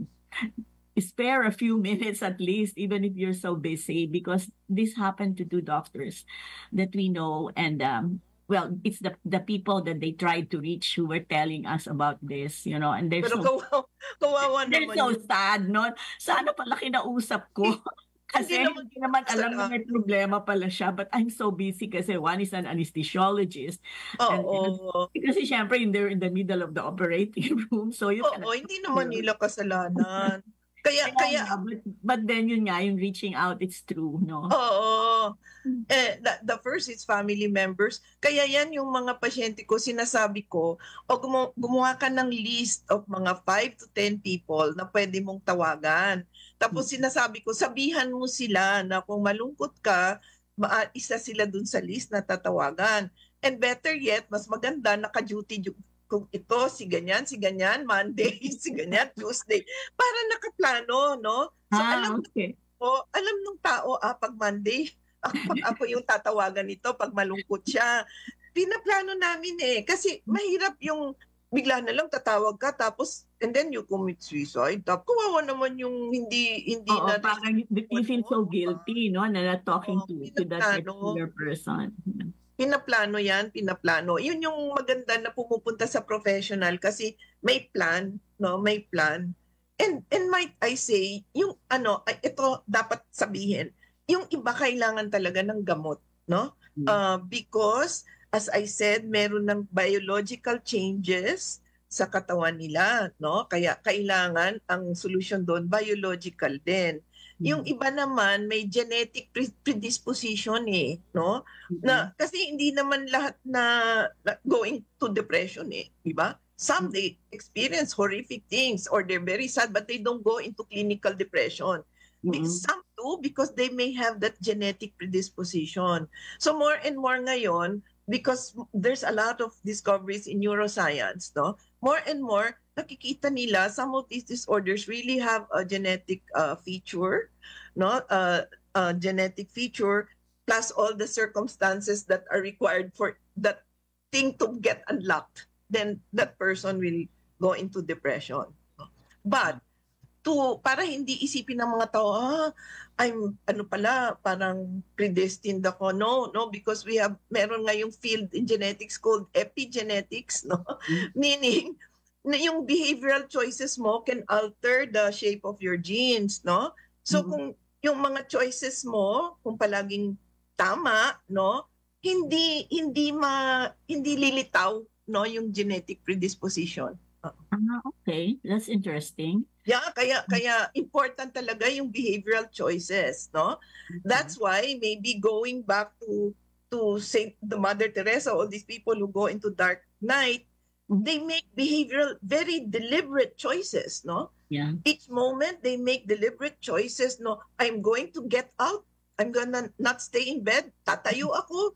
spare a few minutes at least, even if you're so busy, because this happened to 2 doctors that we know. And, well, it's the people that they tried to reach who were telling us about this, you know, and they're kawawa they're naman so yun. sad, no? Sana pala kinausap ko. Kasi hindi naman alam na may problema pala siya, but I'm so busy kasi one is an anesthesiologist. Kasi syempre they're in the middle of the operating room, so you hindi naman nila kasalanan. Kaya but then yun nga, yung reaching out, it's true, no? The first is family members. Kaya yan yung mga pasyente ko, sinasabi ko, gumawa ka ng list of mga 5 to 10 people na pwede mong tawagan. Tapos sinasabi ko, sabihan mo sila na kung malungkot ka, isa sila dun sa list na tatawagan. And better yet, mas maganda, naka-duty kung ito, si ganyan, Monday, si ganyan, Tuesday. Para nakaplano, no? So alam nung tao, pag Monday, ako yung tatawagan nito pag malungkot siya. Pinaplano namin kasi mahirap yung bigla na lang tatawag ka tapos and then you commit suicide. Kawawa naman yung hindi na parang you feel so guilty, no? Na talking to that particular person. Pinaplano yan, pinaplano. Yun yung maganda na pumupunta sa professional kasi may plan, no? May plan. And might I say, yung ito dapat sabihin, yung iba kailangan talaga ng gamot, no? Because as I said, meron ng biological changes sa katawan nila, no? Kaya kailangan ang solution doon biological din. Yung iba naman may genetic predisposition no? Na kasi hindi naman lahat na going to depression di ba? Some they experience horrific things or they're very sad but they don't go into clinical depression. Some do because they may have that genetic predisposition. So more and more ngayon, because there's a lot of discoveries in neuroscience, no? More and more, nakikita nila some of these disorders really have a genetic feature, no? Genetic feature plus all the circumstances that are required for that thing to get unlocked. Then that person will go into depression. But para hindi isipin ng mga tao, I'm parang predestined ako. No, because meron ngayong field in genetics called epigenetics, no? Meaning na yung behavioral choices mo can alter the shape of your genes, no? So kung yung mga choices mo, kung palaging tama, no, hindi lilitaw, no, yung genetic predisposition. Okay, that's interesting. Yeah, kaya important talaga yung behavioral choices, no? That's why maybe going back to say the Mother Teresa, all these people who go into dark night, they make behavioral very deliberate choices, no? Yeah. Each moment they make deliberate choices, no? I'm going to get out. I'm gonna not stay in bed. Tatayo ako.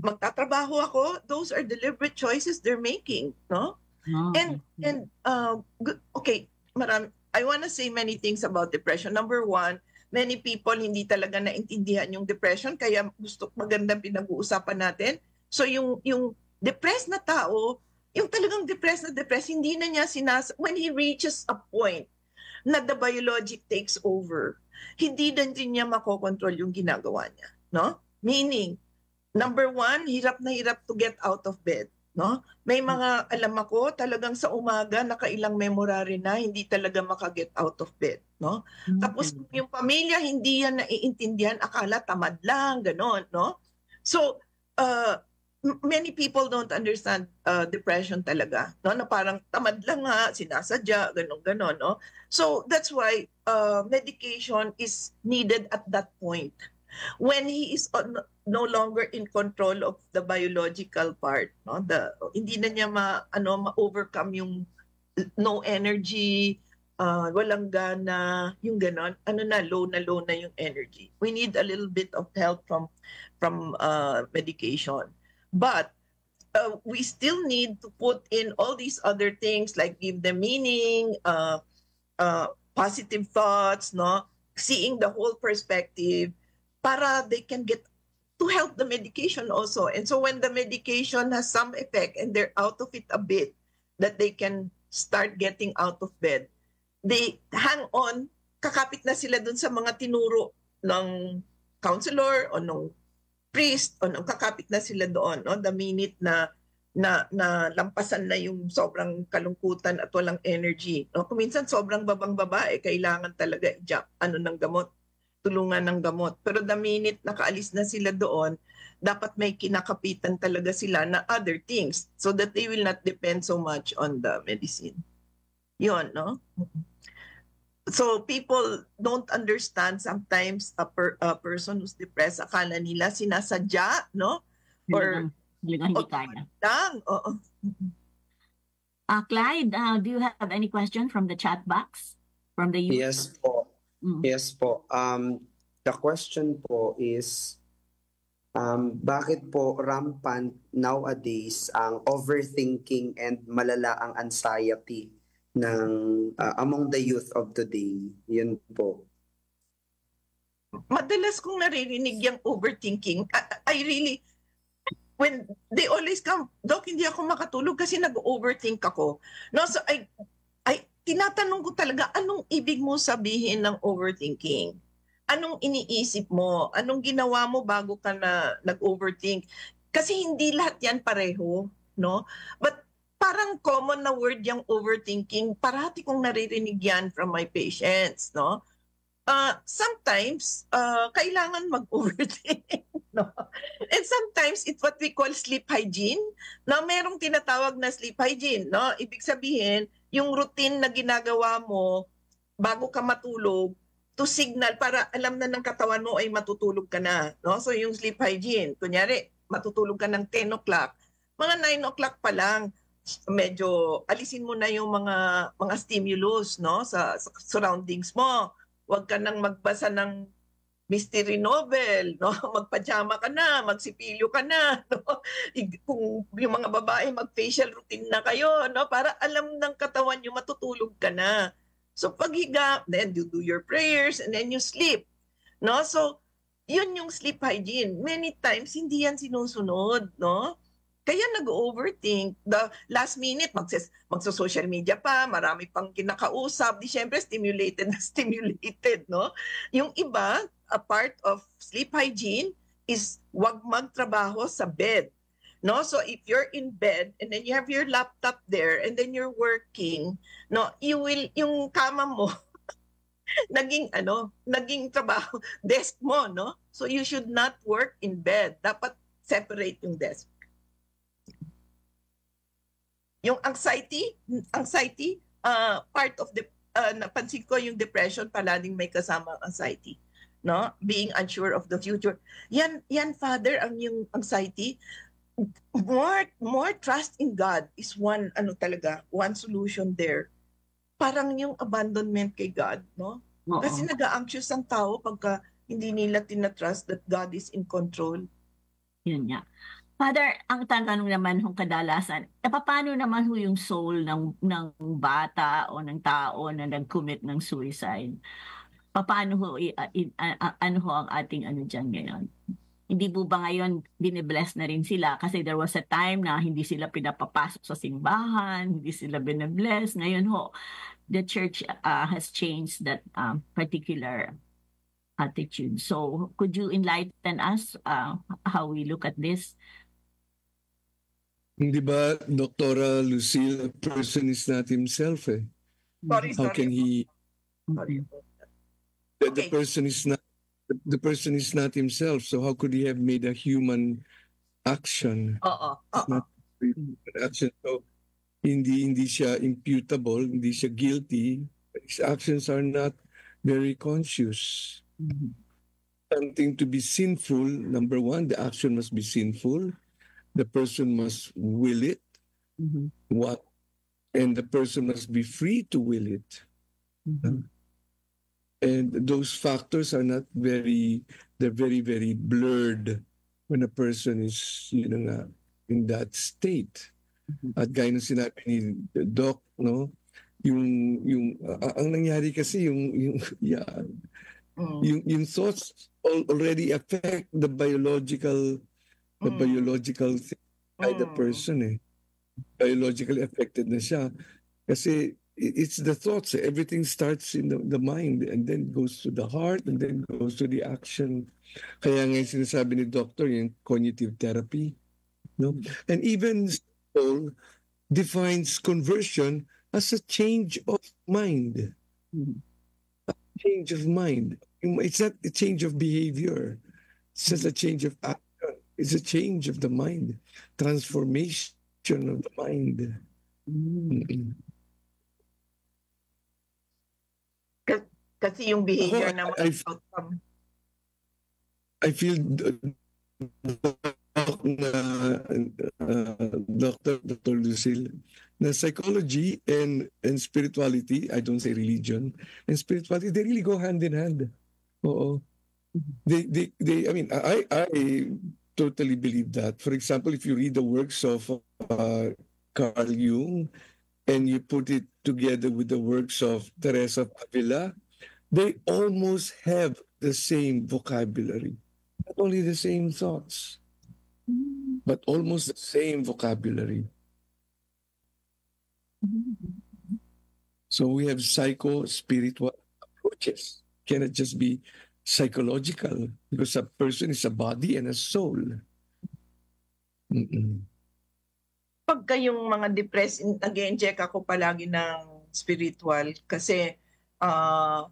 Magtatrabaho ako. Those are deliberate choices they're making, no? Okay, I want to say many things about depression. Number one, many people hindi talaga naintindihan yung depression, kaya magandang pinag-uusapan natin. So yung depressed na tao, yung talagang depressed, hindi na niya when he reaches a point na the biologic takes over, hindi din niya makokontrol yung ginagawa niya, no? Meaning, number one, hirap na hirap to get out of bed. No? May mga alam ako talagang sa umaga nakailang memorare na hindi talaga makaget out of bed, no? Tapos yung pamilya hindi yan naiintindihan, akala tamad lang, ganon, no? So many people don't understand depression talaga, no? Na parang tamad lang sinasadya, ganon, no? So that's why medication is needed at that point. When he is no longer in control of the biological part, no, hindi na niya ma-overcome yung no energy, walang gana, yung ganon, low na yung energy. We need a little bit of help from medication, but we still need to put in all these other things like give them meaning, positive thoughts, no, seeing the whole perspective, para they can get to help the medication also. And so when the medication has some effect and they're out of it a bit, that they can start getting out of bed, they hang on, kakapit na sila dun sa mga tinuro ng counselor o ng priest o ng kakapit na sila doon, no? The minute na lampasan na yung sobrang kalungkutan at walang energy. No? Kung minsan sobrang babang babae, kailangan talaga ng gamot, tulungan ng gamot. Pero the minute nakaalis na sila doon, dapat may kinakapitan talaga sila na other things so that they will not depend so much on the medicine. Yun, no? So people don't understand sometimes a person who's depressed, akala nila sinasadya, no? Or hindi kaya. Clyde, do you have any question from the chat box? From the youth? Yes po. Yes po. The question po is, bakit po rampant nowadays ang overthinking and malala ang anxiety ng among the youth of today? Yun po. Madalas kong naririnig yung overthinking. I really, when they always come, Doc, hindi ako makatulog kasi nag-overthink ako. No, so tinatanong ko talaga, anong ibig mo sabihin ng overthinking? Anong iniisip mo? Anong ginawa mo bago ka na nag-overthink? Kasi hindi lahat yan pareho, no? But parang common na word yung overthinking. Parati kong naririnig yan from my patients, no? Sometimes, kailangan mag-overthink, no? And sometimes, it's what we call sleep hygiene, na merong tinatawag na sleep hygiene, no? Ibig sabihin, yung routine na ginagawa mo bago ka matulog, to signal para alam na ng katawan mo ay matutulog ka na, no? So, yung sleep hygiene, kunyari, matutulog ka ng 10 o'clock, mga 9 o'clock pa lang, medyo alisin mo na yung mga stimulus, no, sa surroundings mo. Huwag ka nang magbasa ng mystery novel, no? Magpajama ka na, magsipilyo ka na, no? Kung yung mga babae mag-facial routine na kayo, no, para alam ng katawan nyo matutulog ka na. So paghiga, then you do your prayers and then you sleep, no? So yun yung sleep hygiene. Many times hindi yan sinusunod, no? Kaya nag-overthink. The last minute, magsa-social media pa, marami pang kinakausap. Di syempre, stimulated na stimulated, no? Yung iba, a part of sleep hygiene is wag magtrabaho sa bed. No? So if you're in bed and then you have your laptop there and then you're working, no, yung kama mo, naging trabaho, desk mo, no? So you should not work in bed. Dapat separate yung desk. Yung anxiety, part of the napansin ko yung depression palaging may kasamang anxiety, no? Being unsure of the future. Yan Father, ang yung anxiety. More trust in God is one solution there. Parang yung abandonment kay God, no? Oo. Kasi nag-a-anxious ang tao pagka hindi nila tinatrust that God is in control. Yun nga. Father, ang tanong naman kung kadalasan, paano naman yung soul ng bata o ng tao na nag-commit ng suicide? Paano ano ang ating dyan ngayon? Hindi po ba ngayon binibless na rin sila? Kasi there was a time na hindi sila pinapapasok sa simbahan, hindi sila binibless. Ngayon the church has changed that particular attitude. So, could you enlighten us how we look at this? Hindi ba, Dr. Lucille, a person is not himself, eh? How can he... The person is not himself, so how could he have made a human action? Not human action. So, hindi siya imputable, hindi siya guilty. His actions are not very conscious. Something to be sinful, number one, the action must be sinful. The person must will it. And the person must be free to will it. And those factors are not they're very, very blurred when a person is, in that state. At gaya ng sinabi ni Doc, no? Ang nangyari kasi yung thoughts already affect the biological thing by the person, eh. Biologically affected na siya. Kasi it's the thoughts. Everything starts in the mind and then goes to the heart and then goes to the action. Kaya nga yung sinasabi ni doctor, yung cognitive therapy. No? And even Paul defines conversion as a change of mind. A change of mind. It's not a change of behavior. It's just a change of action. It's a change of the mind. Transformation of the mind. Kasi yung behavior naman outcome. I feel Dr. Lucille, na psychology and spirituality, I don't say religion, and spirituality, they really go hand in hand. Oo. I totally believe that. For example, if you read the works of Carl Jung and you put it together with the works of Teresa of Avila, they almost have the same vocabulary. Not only the same thoughts, but almost the same vocabulary. So we have psycho-spiritual approaches. Cannot just be psychological, because a person is a body and a soul. pag kayong mga depressed, nag-check ako palagi ng spiritual kasi a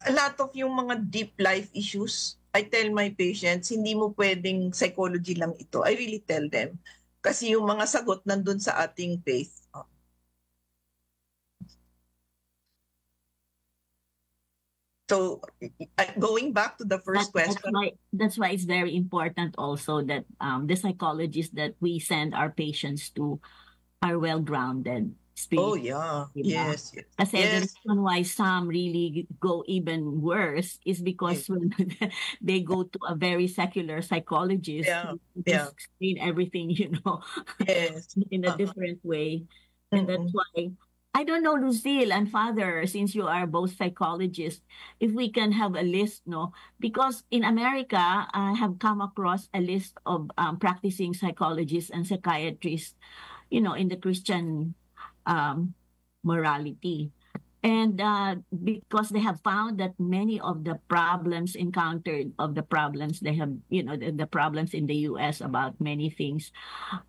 lot of yung mga deep life issues, I tell my patients, hindi mo pwedeng psychology lang ito. I really tell them. Kasi yung mga sagot nandun sa ating faith. So, going back to the first question. That's why it's very important also that the psychologists that we send our patients to are well-grounded. Oh, yeah. Yes. Kasi the reason why some really go even worse is because when they go to a very secular psychologist who explain everything, in a different way. And that's why, I don't know, Lucille and Father, since you are both psychologists, if we can have a list, because in America, I have come across a list of practicing psychologists and psychiatrists, in the Christian morality. And because they have found that many of the problems encountered, of the problems they have, the problems in the U.S. about many things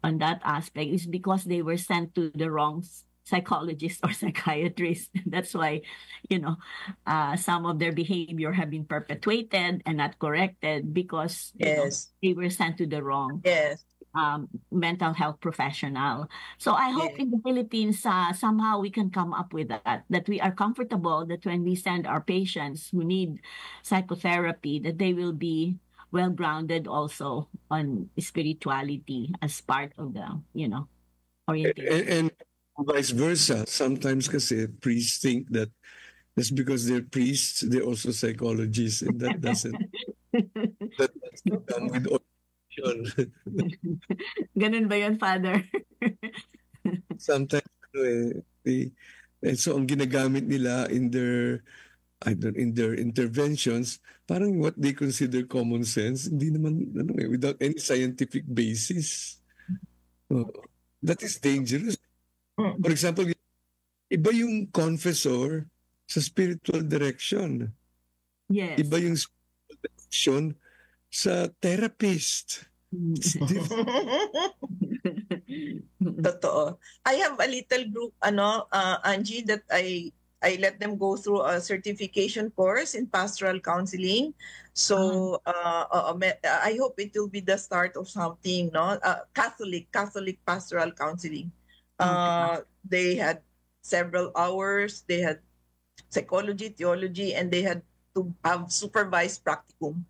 on that aspect is because they were sent to the wrong psychologist or psychiatrist. That's why, some of their behavior have been perpetuated and not corrected because they were sent to the wrong mental health professional. So I hope in the Philippines, somehow we can come up with that we are comfortable that when we send our patients who need psychotherapy, that they will be well-grounded also on spirituality as part of the, orientation. And vice versa. Sometimes kasi priests think that just because they're priests, they're also psychologists, and that doesn't come with Ganun ba yun, Father? Sometimes, so ang ginagamit nila in their interventions, parang what they consider common sense, hindi naman, without any scientific basis. That is dangerous. For example, iba yung confessor sa spiritual direction. Yes. Iba yung spiritual direction sa therapist. Totoo. I have a little group, Angie, that I let them go through a certification course in pastoral counseling. So I hope it will be the start of something, Catholic pastoral counseling. They had several hours. They had psychology, theology, and they had to have supervised practicum.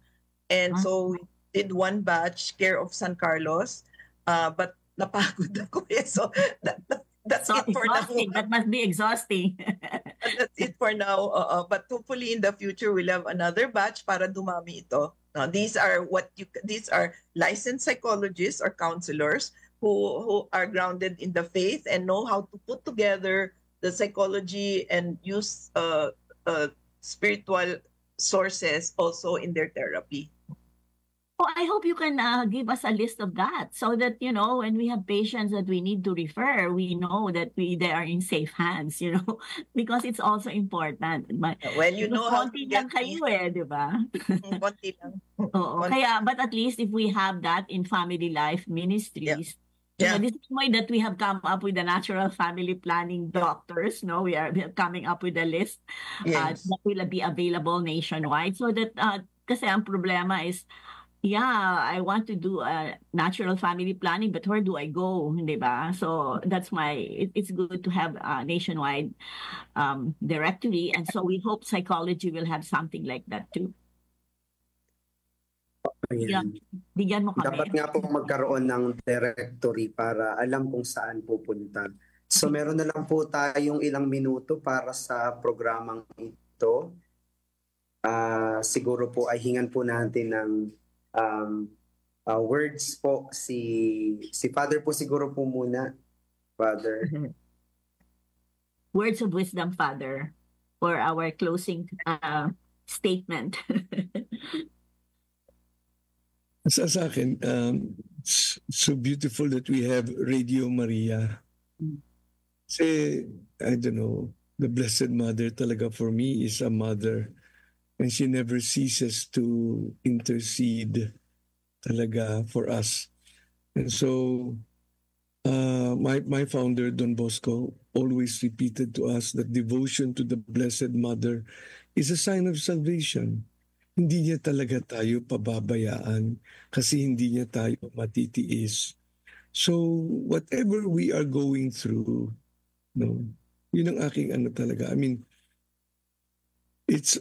And so we did one batch, care of San Carlos, but napagod ako. So that's so it for now. That must be exhausting. That's it for now. But hopefully in the future we'll have another batch para dumami ito. These are licensed psychologists or counselors who are grounded in the faith and know how to put together the psychology and use spiritual sources also in their therapy. Oh, I hope you can give us a list of that so that, when we have patients that we need to refer, we know that they are in safe hands, because it's also important. But, well, how to get kayo di ba? Konti lang. Oo. Kaya, but at least if we have that in Family Life Ministries, this is why that we have come up with the natural family planning doctors. We are coming up with a list that will be available nationwide. So that, kasi ang problema is, I want to do a natural family planning, but where do I go? Diba? So that's it's good to have a nationwide directory. And so we hope psychology will have something like that too. Bigyan mo kami. Dapat nga po magkaroon ng directory para alam kung saan pupunta. So meron na lang po tayong ilang minuto para sa programang ito. Siguro po ay hingan po natin ng words po si Father po siguro po muna. Father. Words of wisdom, Father, for our closing statement. Sa akin, so beautiful that we have Radio Maria. Kasi, I don't know, the Blessed Mother talaga for me is a mother. And she never ceases to intercede talaga for us. And so, my founder, Don Bosco, always repeated to us that devotion to the Blessed Mother is a sign of salvation. Hindi niya talaga tayo pababayaan kasi hindi niya tayo matitiis. So, whatever we are going through, no, yun ang aking ano talaga. I mean, it's,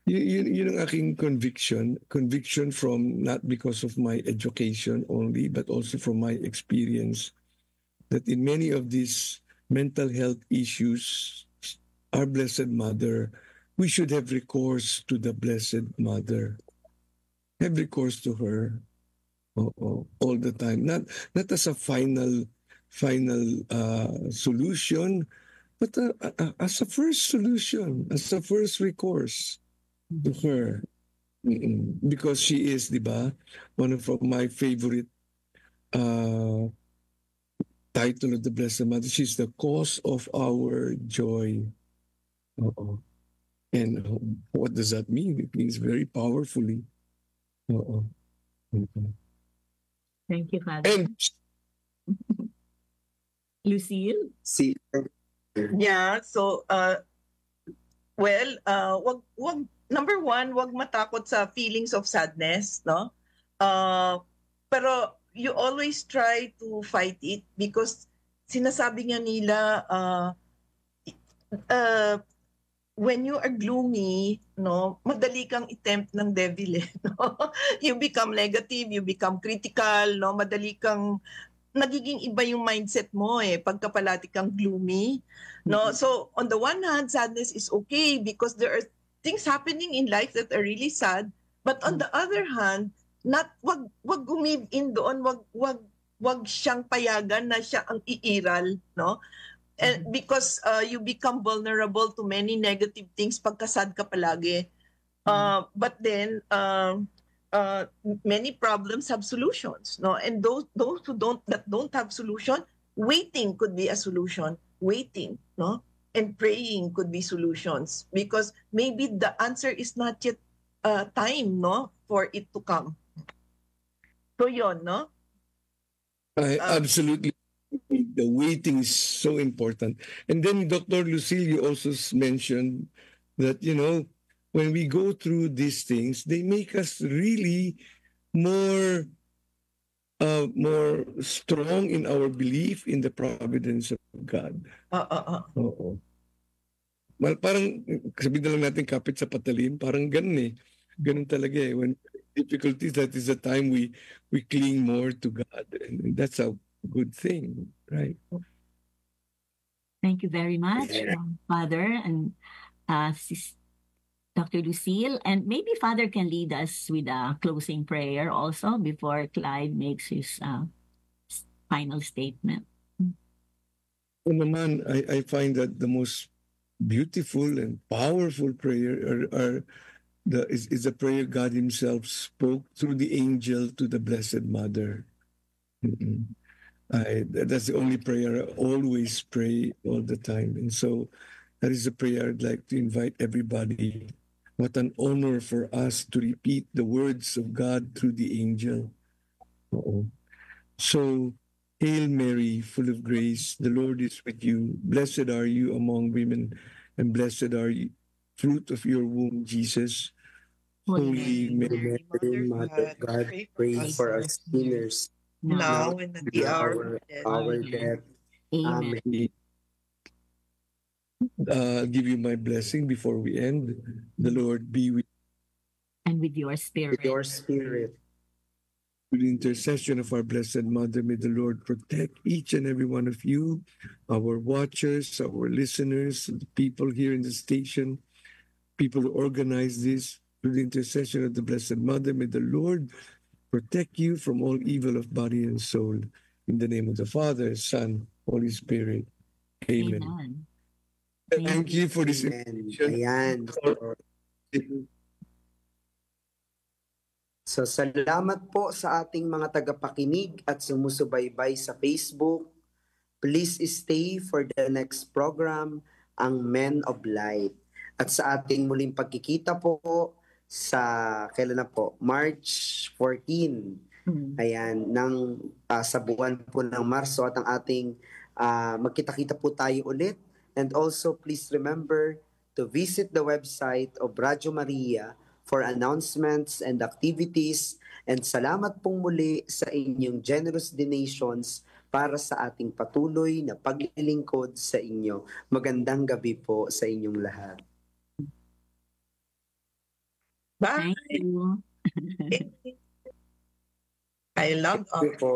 yun ang aking conviction from not because of my education only, but also from my experience, that in many of these mental health issues, our Blessed Mother, we should have recourse to the Blessed Mother. Have recourse to her all the time. Not as a final solution, but as a first solution, as a first recourse to her. Because she is, di ba, one of my favorite title of the Blessed Mother. She's the cause of our joy. And what does that mean? It means very powerfully. Thank you, Father. And Lucille? Yeah, so wag number one, wag matakot sa feelings of sadness, no? Pero you always try to fight it because sinasabi nga nila when you are gloomy, no, madali kang i-tempt ng devil, no? You become negative, you become critical, no? Madali kang nagiging iba yung mindset mo pagka palagi kang gloomy, no? So on the one hand, sadness is okay because there are things happening in life that are really sad, but on the other hand, wag gumive in doon, wag siyang payagan na siya ang iiral, no? And because you become vulnerable to many negative things pagkasad ka palagi. But then many problems have solutions, no? And those who don't have solution, waiting could be a solution. Waiting, no? And praying could be solutions because maybe the answer is not yet time, no, for it to come. So yon, no? I absolutely. The waiting is so important. And then Dr. Lucille, you also mentioned that, you know, when we go through these things, they make us really more strong in our belief in the providence of God. Well, parang sabihin na lang natin kapit sa patalim, parang ganun eh. Ganun talaga eh. When difficulties, that is the time we cling more to God. And that's a good thing, right? Thank you very much, Father and Dr. Lucille. And maybe Father can lead us with a closing prayer also before Clyde makes his final statement. Naman, I find that the most beautiful and powerful prayer is the prayer God Himself spoke through the angel to the Blessed Mother. That's the only prayer I always pray all the time. And so that is a prayer I'd like to invite everybody. What an honor for us to repeat the words of God through the angel. So, Hail Mary, full of grace, the Lord is with you. Blessed are you among women, and blessed are you, fruit of your womb, Jesus. Holy Mary, Mother of God, pray for us sinners, now and at the hour of our death. Amen. I'll give you my blessing before we end. The Lord be with you. And with your spirit. With your spirit. With the intercession of our Blessed Mother, may the Lord protect each and every one of you, our watchers, our listeners, the people here in the station, people who organize this. Through the intercession of the Blessed Mother, may the Lord protect you from all evil of body and soul. In the name of the Father, Son, Holy Spirit. Amen. Amen. Thank you for this invitation. Ayan. So, salamat po sa ating mga tagapakinig at sumusubaybay sa Facebook. Please stay for the next program, ang Men of Light. At sa ating muling pagkikita po sa, kailan na po? March 14. Ayan, sa buwan po ng Marso at ang ating magkita-kita po tayo ulit. And also, please remember to visit the website of Radyo Maria for announcements and activities. And salamat pong muli sa inyong generous donations para sa ating patuloy na paglilingkod sa inyo. Magandang gabi po sa inyong lahat. Bye! Thank you. I love Thank you po.